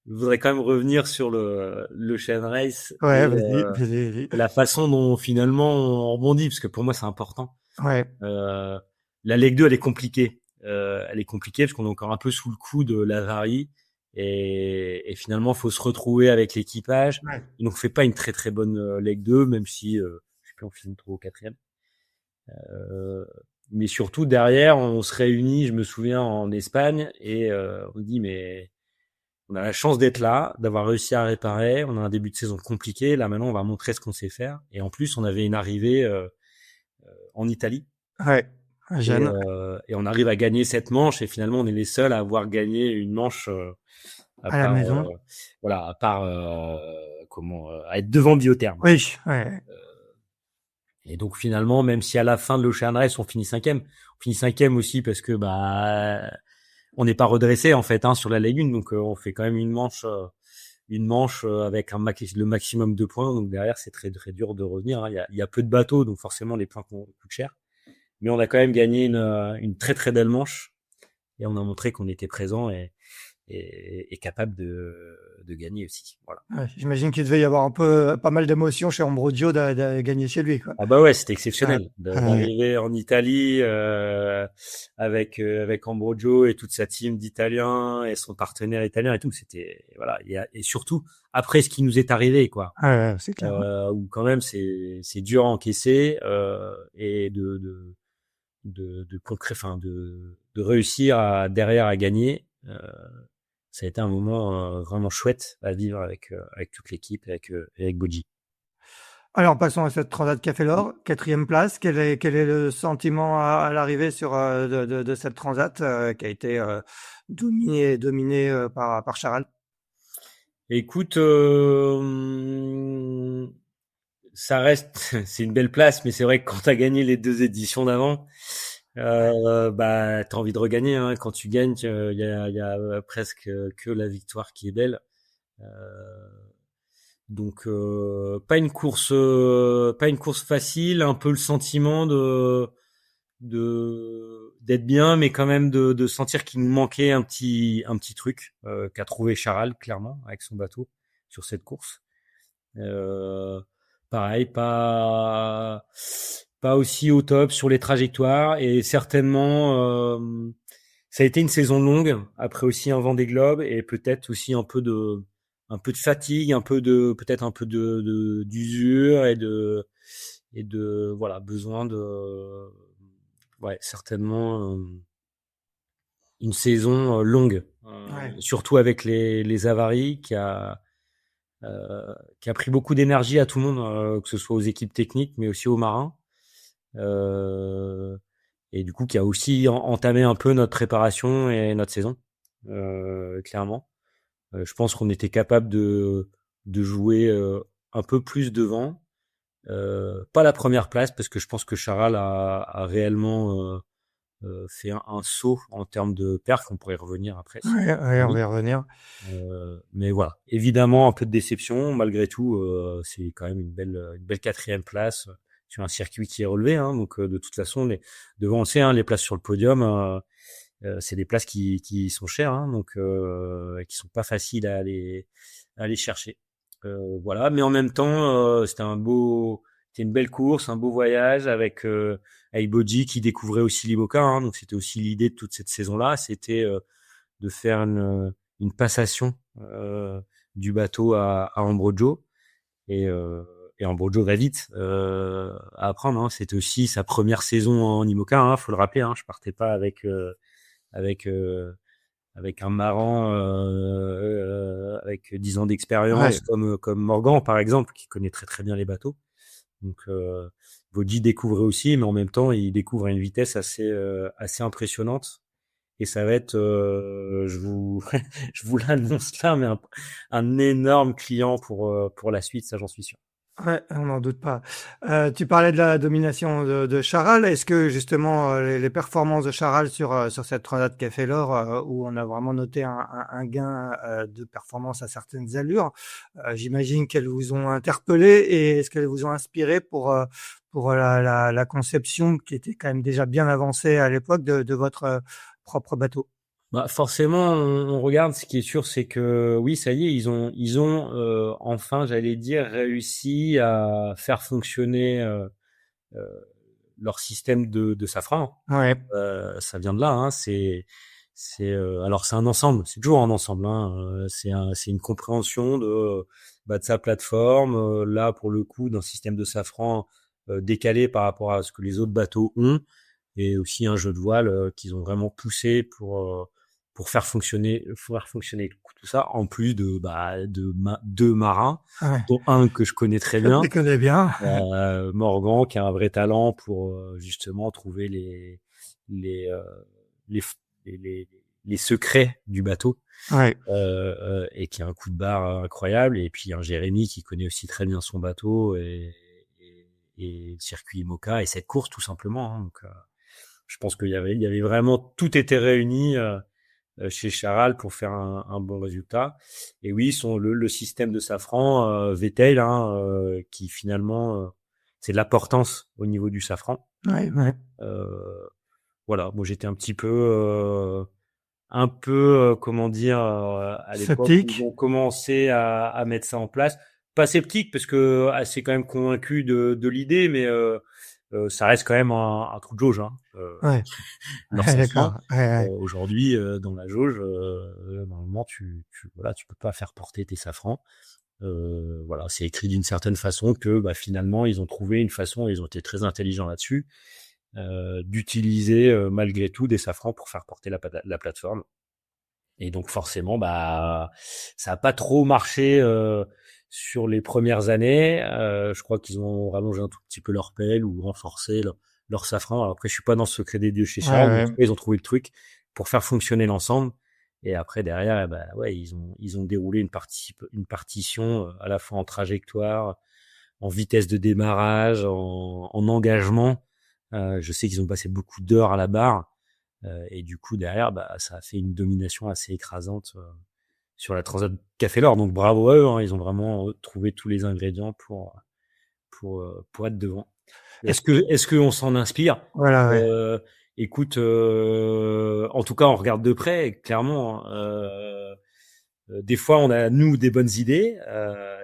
je voudrais quand même revenir sur le Ocean Race Ouais, et vas-y. la façon dont finalement on rebondit, parce que pour moi c'est important. Ouais. La Leg 2, elle est compliquée. Elle est compliquée parce qu'on est encore un peu sous le coup de l'avarie et finalement faut se retrouver avec l'équipage. Ouais. Donc on fait pas une très très bonne Leg 2, même si je sais plus, on finit trop au 4e. Mais surtout derrière, on se réunit, je me souviens, en Espagne, et on dit mais on a la chance d'être là, d'avoir réussi à réparer. On a un début de saison compliqué. Là maintenant, on va montrer ce qu'on sait faire. Et en plus, on avait une arrivée en Italie. Ouais. Et on arrive à gagner cette manche. Et finalement, on est les seuls à avoir gagné une manche à à la part, maison. à être devant Biotherme. Oui. Ouais. Et donc finalement, même si à la fin de l'Ocean Race, on finit 5e aussi parce que on n'est pas redressé en fait sur la Lagune, donc on fait quand même une manche avec le maximum de points. Donc derrière, c'est très très dur de revenir. Il y a peu de bateaux, donc forcément les points coûtent cher. Mais on a quand même gagné une très très belle manche et on a montré qu'on était présent et capable de gagner aussi. Voilà. Ouais, j'imagine qu'il devait y avoir pas mal d'émotions chez Ambrogio de gagner chez lui, quoi. Ah bah ouais, c'était exceptionnel Ouais. d'arriver en Italie avec Ambrogio et toute sa team d'Italiens et son partenaire italien et tout. C'était voilà, et surtout après ce qui nous est arrivé, quoi. Ouais, c'est clair. Où quand même c'est dur à encaisser et de réussir derrière à gagner. Ça a été un moment vraiment chouette à vivre avec toute l'équipe et avec Boji. Alors passons à cette Transat Café l'Or, 4e place. Quel est le sentiment à l'arrivée sur de cette Transat qui a été dominée par Charal? Écoute, ça reste, c'est une belle place, mais c'est vrai que quand t'as gagné les 2 éditions d'avant, t'as envie de regagner. Quand tu gagnes, il y a presque que la victoire qui est belle. Donc pas une course facile, un peu le sentiment d'être bien, mais quand même de sentir qu'il nous manquait un petit truc qu'a trouvé Charal clairement avec son bateau sur cette course. Pareil, pas aussi au top sur les trajectoires et certainement ça a été une saison longue après aussi un Vendée Globe et peut-être aussi un peu de fatigue, peut-être un peu d'usure et de voilà, besoin de certainement une saison longue, Ouais. surtout avec les avaries qui a pris beaucoup d'énergie à tout le monde, que ce soit aux équipes techniques, mais aussi aux marins. Et du coup, qui a aussi entamé un peu notre préparation et notre saison, clairement. Je pense qu'on était capable de jouer un peu plus devant. Pas la première place, parce que je pense que Charal a réellement fait un saut en termes de perf. On pourrait y revenir après. Ouais, ouais, on va y revenir. Mais voilà, évidemment un peu de déception malgré tout. C'est quand même une belle quatrième place sur un circuit qui est relevé. Hein, donc de toute façon, devant on sait, hein, les places sur le podium, c'est des places qui sont chères, hein, donc qui sont pas faciles à aller chercher. Voilà, mais en même temps, c'était une belle course, un beau voyage avec Bodji qui découvrait aussi l'IMOCA. Hein, donc c'était aussi l'idée de toute cette saison-là, c'était de faire une passation du bateau à Ambrogio et Ambrogio va vite à apprendre. Hein. C'était aussi sa première saison en IMOCA, hein, faut le rappeler. Hein, je partais pas avec avec un marin avec 10 ans d'expérience comme Morgan par exemple qui connaît très très bien les bateaux. Donc Bodji découvrait aussi, mais en même temps il découvre à une vitesse assez impressionnante. Et ça va être, je vous je vous l'annonce là, mais un énorme client pour la suite, ça j'en suis sûr. Ouais, on n'en doute pas. Tu parlais de la domination de Charal. Est-ce que justement les performances de Charal sur cette Transat Café l'Or, où on a vraiment noté un gain de performance à certaines allures, j'imagine qu'elles vous ont interpellé et est-ce qu'elles vous ont inspiré pour la conception qui était quand même déjà bien avancée à l'époque de votre propre bateau? Bah forcément, on regarde. Ce qui est sûr, c'est que oui, ça y est, ils ont enfin, j'allais dire, réussi à faire fonctionner euh, leur système de safran. Ouais, Ça vient de là. Hein, alors c'est un ensemble. C'est toujours un ensemble. Hein, c'est une compréhension de sa plateforme. Là, pour le coup, d'un système de safran décalé par rapport à ce que les autres bateaux ont, et aussi un jeu de voile qu'ils ont vraiment poussé pour faire fonctionner tout ça, en plus deux marins, ouais. dont un que je connais très Je bien, les connais bien. Morgan, qui a un vrai talent pour justement trouver les, euh, les, les secrets du bateau, Ouais. et qui a un coup de barre incroyable. Et puis un Jérémy qui connaît aussi très bien son bateau et le circuit IMOCA et cette course tout simplement. Hein. Donc, je pense qu'il y avait vraiment tout était réuni chez Charal pour faire un bon résultat. Et oui, le système de safran Vettel, hein, qui finalement c'est de la portance au niveau du safran. Ouais, ouais. Voilà, moi j'étais un peu comment dire à l'époque où ils Sceptique. ont commencé à mettre ça en place. Pas sceptique parce que assez quand même convaincu de l'idée, mais ça reste quand même un trou de jauge. Hein. Ouais. Leur Ouais, safran. d'accord. Ouais, ouais. Aujourd'hui, dans la jauge, normalement, voilà, tu peux pas faire porter tes safrans. Voilà, c'est écrit d'une certaine façon que bah, finalement, ils ont trouvé une façon, ils ont été très intelligents là-dessus, d'utiliser malgré tout des safrans pour faire porter la plateforme. Et donc forcément, bah, ça a pas trop marché sur les premières années. Je crois qu'ils ont rallongé un tout petit peu leur pelle ou renforcé leur safran. Alors après, je suis pas dans le secret des dieux chez Ouais, Charles, mais en ouais. tout cas, ils ont trouvé le truc pour faire fonctionner l'ensemble. Et après, derrière, bah, ouais, ils ont déroulé une partition à la fois en trajectoire, en vitesse de démarrage, en engagement. Je sais qu'ils ont passé beaucoup d'heures à la barre. Et du coup, derrière, bah, ça a fait une domination assez écrasante sur la Transat Café l'Or. Donc bravo à eux, hein, ils ont vraiment trouvé tous les ingrédients pour être devant. Est-ce Est-ce que on s'en inspire? Voilà, ouais. Écoute, en tout cas, on regarde de près, clairement. Hein, des fois, on a nous des bonnes idées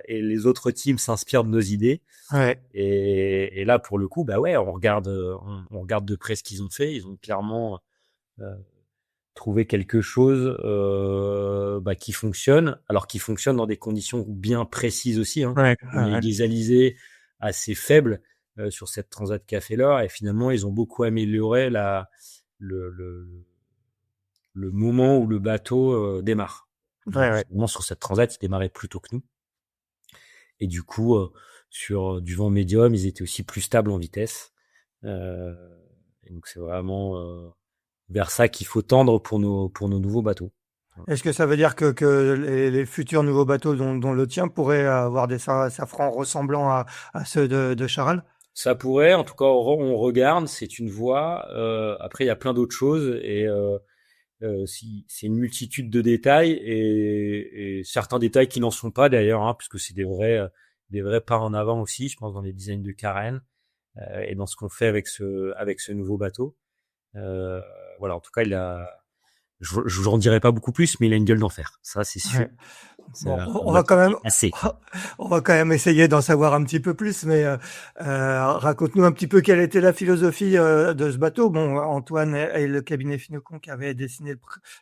et les autres teams s'inspirent de nos idées. Ouais. Et là, pour le coup, bah ouais, on regarde de près ce qu'ils ont fait. Ils ont clairement trouvé quelque chose bah, qui fonctionne, alors qui fonctionne dans des conditions bien précises aussi. Hein. Ouais, On est ouais. des alizés assez faibles sur cette Transat Café l'Or et finalement, ils ont beaucoup amélioré le, le, le moment où le bateau démarre. Ouais, ouais. Finalement, sur cette Transat, il démarrait plus tôt que nous. Et du coup, sur du vent médium, ils étaient aussi plus stables en vitesse. Et donc, c'est vraiment vers ça qu'il faut tendre pour nos nouveaux bateaux. Est-ce que ça veut dire que les futurs nouveaux bateaux dont le tien pourraient avoir des safrans ressemblant à ceux de Charal? Ça pourrait, en tout cas, on regarde, c'est une voie. Après, il y a plein d'autres choses et c'est une multitude de détails et certains détails qui n'en sont pas d'ailleurs, hein, puisque c'est des vrais pas en avant aussi, je pense, dans les designs de carène et dans ce qu'on fait avec ce nouveau bateau. Euh, voilà, en tout cas, je vous en dirai pas beaucoup plus, mais il a une gueule d'enfer. Ça, c'est sûr. Ouais. C'est Bon, un on va bateau quand qui même, est assez. on va quand même essayer d'en savoir un petit peu plus, mais raconte-nous un petit peu quelle était la philosophie de ce bateau. Bon, Antoine et le cabinet Finocon qui avait dessiné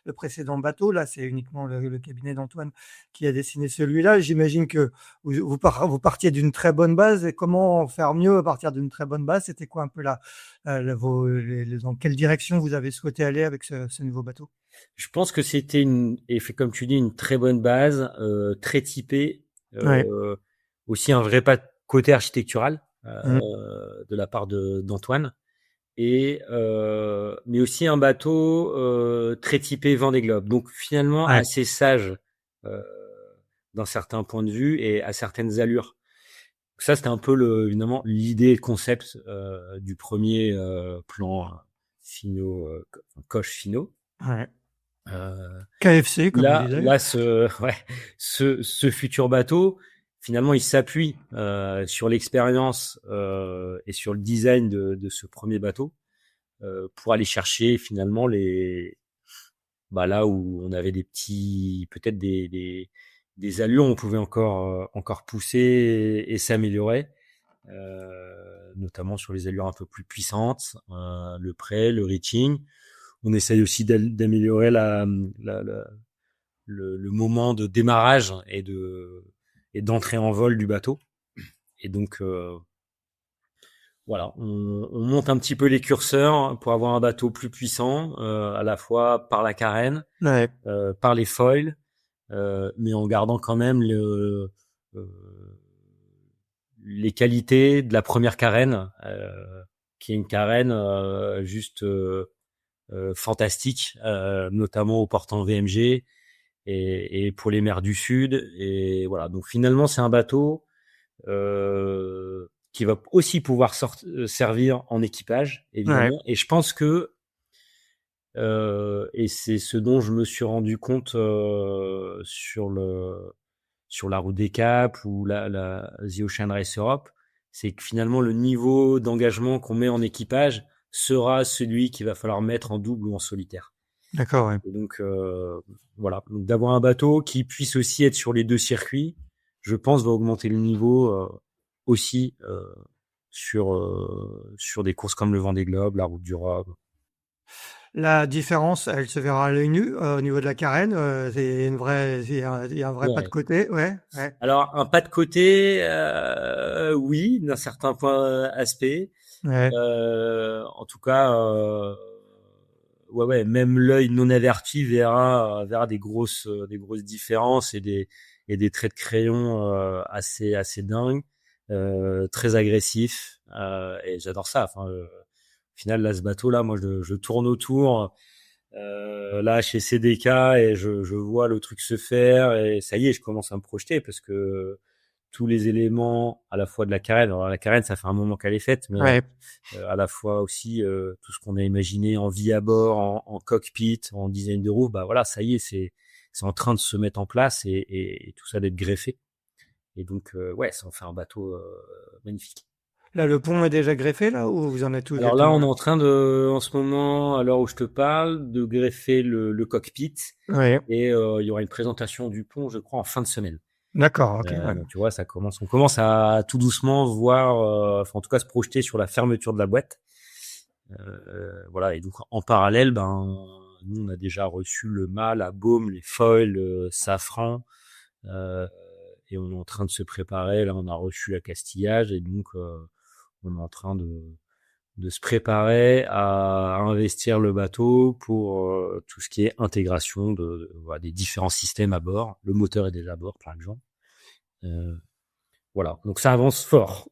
le précédent bateau. Là, c'est uniquement le cabinet d'Antoine qui a dessiné celui-là. J'imagine que vous partiez d'une très bonne base. Et comment faire mieux à partir d'une très bonne base? C'était quoi un peu dans quelle direction vous avez souhaité aller avec ce nouveau bateau? Je pense que c'était et fait comme tu dis, une très bonne base, très typée, Ouais. aussi un vrai pas côté architectural Mmh. de la part d'Antoine, et mais aussi un bateau très typé Vendée Globe. Donc finalement Ouais. assez sage euh, d'un certain point de vue et à certaines allures. Ça c'était un peu évidemment l'idée et le concept du premier plan Fino, coche Fino. Ouais. Euh, KFC, comme on Là, disait. là, ouais, ce futur bateau, finalement, il s'appuie sur l'expérience et sur le design de ce premier bateau pour aller chercher finalement là où on avait peut-être des allures, on pouvait encore pousser et s'améliorer, notamment sur les allures un peu plus puissantes, le prêt, le reaching. On essaye aussi d'améliorer le moment de démarrage et d'entrée en vol du bateau. Et donc voilà, on monte un petit peu les curseurs pour avoir un bateau plus puissant, à la fois par la carène, Ouais. par les foils, mais en gardant quand même les qualités de la première carène, qui est une carène juste fantastique, notamment au portant VMG, et pour les mers du Sud. Et voilà. Donc finalement, c'est un bateau qui va aussi pouvoir servir en équipage, Ouais. évidemment. Et je pense que et c'est ce dont je me suis rendu compte sur la route des Caps ou la The Ocean Race Europe, c'est que finalement le niveau d'engagement qu'on met en équipage sera celui qu'il va falloir mettre en double ou en solitaire. D'accord, ouais. Et donc voilà, donc d'avoir un bateau qui puisse aussi être sur les deux circuits, je pense va augmenter le niveau aussi sur des courses comme le Vendée Globe, la Route du Rhum. La différence, elle se verra à l'œil nu, au niveau de la carène, il y a un vrai pas de Ouais. côté, ouais, ouais, Alors un pas de côté, oui, d'un certain point aspect. ouais, En tout cas, ouais, même l'œil non averti verra des grosses différences et des traits de crayon assez dingues, très agressifs. Et j'adore ça. Enfin, au final, là, ce bateau-là, moi, je tourne autour. Là, chez CDK, et je vois le truc se faire, et ça y est, je commence à me projeter parce que tous les éléments à la fois de la carène. Alors la carène, ça fait un moment qu'elle est faite, mais ouais. à la fois aussi tout ce qu'on a imaginé en vie à bord, en cockpit, en design de roue, bah voilà, ça y est, c'est en train de se mettre en place et tout ça d'être greffé. Et donc ouais, ça en fait un bateau magnifique. Là, le pont est déjà greffé, là, ou vous en êtes où Alors là, exactement, on est là? en train en ce moment, à l'heure où je te parle, de greffer le cockpit Ouais, et il y aura une présentation du pont, je crois, en fin de semaine. d'accord, OK, ouais. Donc tu vois, on commence à tout doucement voir, enfin en tout cas se projeter sur la fermeture de la boîte. Voilà, et donc en parallèle, nous on a déjà reçu le mât, la baume, les foils, safran, euh, et on est en train de se préparer. Là, on a reçu l'accastillage et donc on est en train de se préparer à investir le bateau pour tout ce qui est intégration voilà, des différents systèmes à bord. Le moteur est déjà à bord, par exemple. Euh, voilà, donc ça avance fort.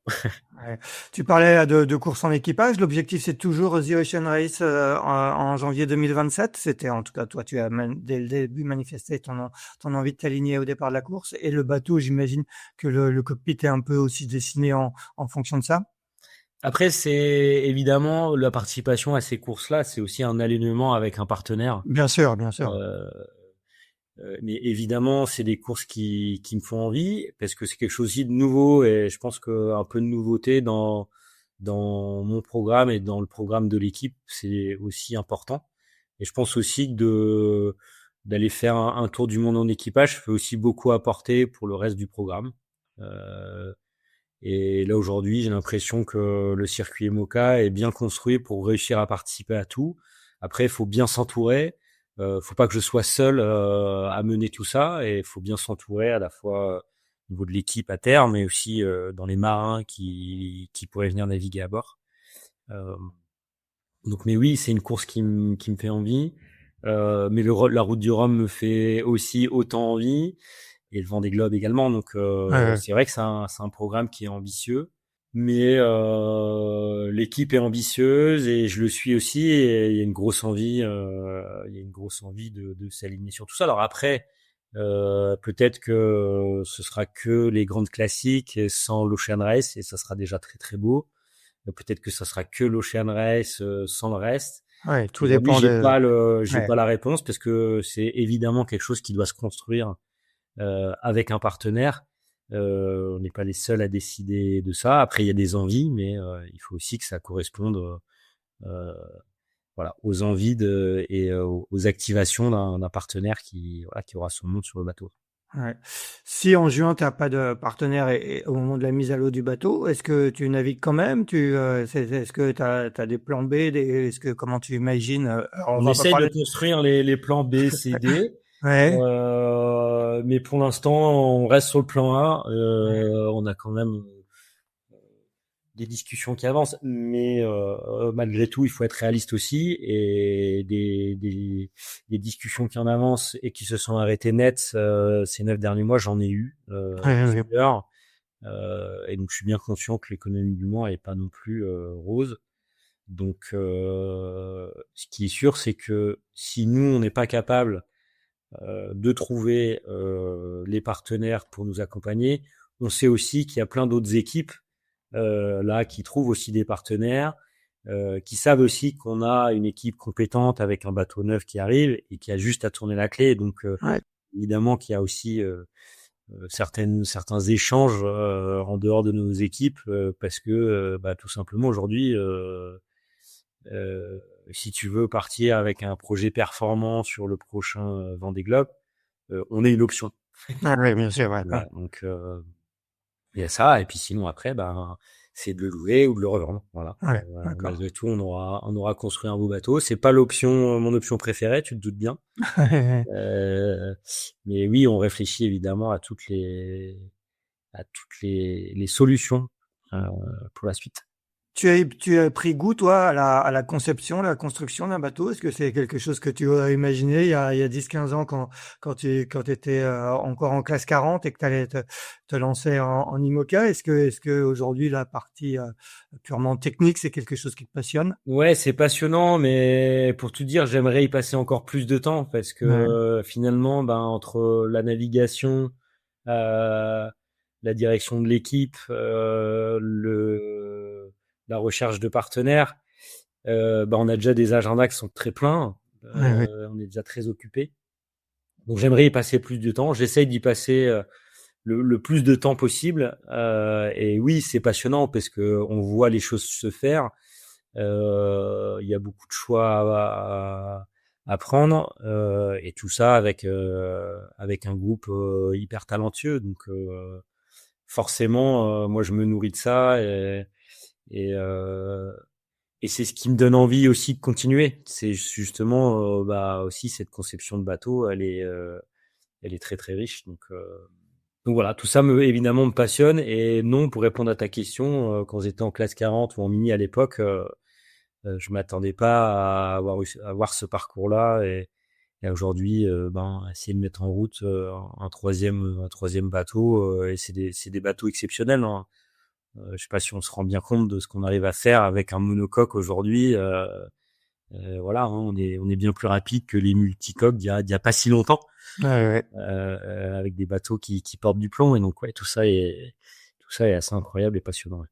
Ouais. Tu parlais là, de course en équipage. L'objectif, c'est toujours The Ocean Race en janvier 2027. C'était en tout cas, toi, tu as dès le début manifesté ton envie de t'aligner au départ de la course. Et le bateau, j'imagine que le cockpit est un peu aussi dessiné en fonction de ça. Après, c'est évidemment la participation à ces courses-là, c'est aussi un alignement avec un partenaire. Bien sûr, bien sûr. Euh, mais évidemment, c'est des courses qui me font envie parce que c'est quelque chose aussi de nouveau et je pense que un peu de nouveauté dans mon programme et dans le programme de l'équipe, c'est aussi important. Et je pense aussi que d'aller faire un tour du monde en équipage peut aussi beaucoup apporter pour le reste du programme. Euh, et là aujourd'hui, j'ai l'impression que le circuit EMOCA est bien construit pour réussir à participer à tout. Après, il faut bien s'entourer. Faut pas que je sois seul à mener tout ça, et il faut bien s'entourer à la fois au niveau de l'équipe à terre, mais aussi dans les marins qui pourraient venir naviguer à bord. Euh, donc, mais oui, c'est une course qui me fait envie. Mais la route du Rhum me fait aussi autant envie, et le Vendée Globe également. Donc, Ouais, c'est vrai que c'est un programme qui est ambitieux, mais l'équipe est ambitieuse et je le suis aussi. Et il y a une grosse envie, de s'aligner sur tout ça. Alors après, peut-être que ce sera que les grandes classiques sans l'Ocean Race et ça sera déjà très très beau. Peut-être que ça sera que l'Ocean Race sans le reste. ouais, tout Aujourd'hui, dépend de. j'ai Ouais. pas la réponse parce que c'est évidemment quelque chose qui doit se construire avec un partenaire. On n'est pas les seuls à décider de ça. Après, il y a des envies, mais il faut aussi que ça corresponde, euh, voilà, aux envies et aux activations d'un partenaire qui aura son nom sur le bateau. Ouais. Si en juin, tu n'as pas de partenaire et au moment de la mise à l'eau du bateau, est-ce que tu navigues quand même? Est-ce que tu as des plans B? Comment tu imagines? Alors, on On va pas essaye de parler. construire les plans B, C, D. Ouais. Mais pour l'instant, on reste sur le plan A. On a quand même des discussions qui avancent, mais malgré tout, il faut être réaliste aussi. Et des discussions qui en avancent et qui se sont arrêtées net ces 9 derniers mois, j'en ai eu Ouais, ouais. plusieurs. Et donc, je suis bien conscient que l'économie du Mans est pas non plus rose. Donc, ce qui est sûr, c'est que si nous, on n'est pas capable de trouver les partenaires pour nous accompagner, on sait aussi qu'il y a plein d'autres équipes là qui trouvent aussi des partenaires, qui savent aussi qu'on a une équipe compétente avec un bateau neuf qui arrive et qui a juste à tourner la clé. Donc, Ouais. évidemment qu'il y a aussi certains échanges en dehors de nos équipes parce que tout simplement aujourd'hui, si tu veux partir avec un projet performant sur le prochain Vendée Globe, on est une option. Ah ouais, bien sûr, ouais, ouais. Voilà, donc il y a ça, et puis sinon après, c'est de le louer ou de le revendre. Voilà. Ouais, d'accord. Malgré tout, on aura construit un beau bateau. C'est pas mon option préférée, tu te doutes bien. Euh, mais oui, on réfléchit évidemment à toutes les solutions euh, pour la suite. Tu as pris goût, toi, à la conception, à la construction d'un bateau? Est-ce que c'est quelque chose que tu as imaginé il y a 10, 15 ans quand tu étais encore en classe 40 et que tu allais te lancer en IMOCA? Est-ce que aujourd'hui, la partie purement technique, c'est quelque chose qui te passionne? Ouais, c'est passionnant, mais pour tout dire, j'aimerais y passer encore plus de temps parce que Ouais, finalement, entre la navigation, euh, la direction de l'équipe, la recherche de partenaires, on a déjà des agendas qui sont très pleins. ouais, ouais. On est déjà très occupés. Donc j'aimerais y passer plus de temps. J'essaye d'y passer le plus de temps possible. Et oui, c'est passionnant parce que on voit les choses se faire. Il y a beaucoup de choix à prendre et tout ça avec un groupe hyper talentueux. Donc forcément, moi je me nourris de ça et, euh, et c'est ce qui me donne envie aussi de continuer. C'est justement aussi cette conception de bateau, elle est très très riche. Donc voilà, tout ça évidemment me passionne. Et non, pour répondre à ta question, quand j'étais en classe 40 ou en mini à l'époque, je m'attendais pas à avoir ce parcours-là et aujourd'hui, essayer de mettre en route un troisième bateau et c'est des bateaux exceptionnels. Hein. Je sais pas si on se rend bien compte de ce qu'on arrive à faire avec un monocoque aujourd'hui. Voilà, hein, on est bien plus rapide que les multicoques d'il y a pas si longtemps, Ouais, ouais. avec des bateaux qui portent du plomb. Et donc ouais, tout ça est assez incroyable et passionnant. Ouais.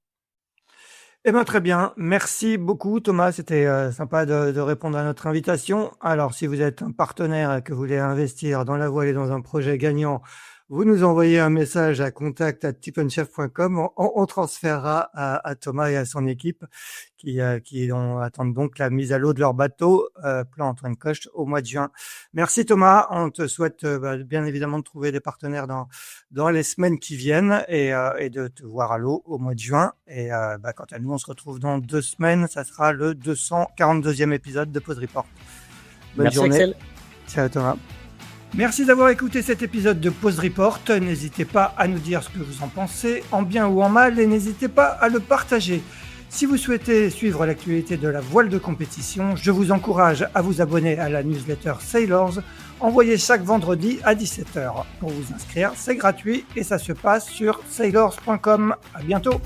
Eh ben très bien, merci beaucoup Thomas, c'était sympa de répondre à notre invitation. Alors si vous êtes un partenaire et que vous voulez investir dans la voile et dans un projet gagnant, vous nous envoyez un message à contact@tipandchef.com. On transférera à Thomas et à son équipe qui attendent donc la mise à l'eau de leur bateau, plan Antoine Coche, au mois de juin. Merci Thomas, on te souhaite bien évidemment de trouver des partenaires dans les semaines qui viennent et de te voir à l'eau au mois de juin. Et quant à nous, on se retrouve dans 2 semaines. Ça sera le 242e épisode de Pause Report. Bonne Merci journée. Axel. Ciao Thomas. Merci d'avoir écouté cet épisode de Pause Report. N'hésitez pas à nous dire ce que vous en pensez, en bien ou en mal, et n'hésitez pas à le partager. Si vous souhaitez suivre l'actualité de la voile de compétition, je vous encourage à vous abonner à la newsletter Sailors, envoyée chaque vendredi à 17h. Pour vous inscrire, c'est gratuit et ça se passe sur sailors.com. À bientôt.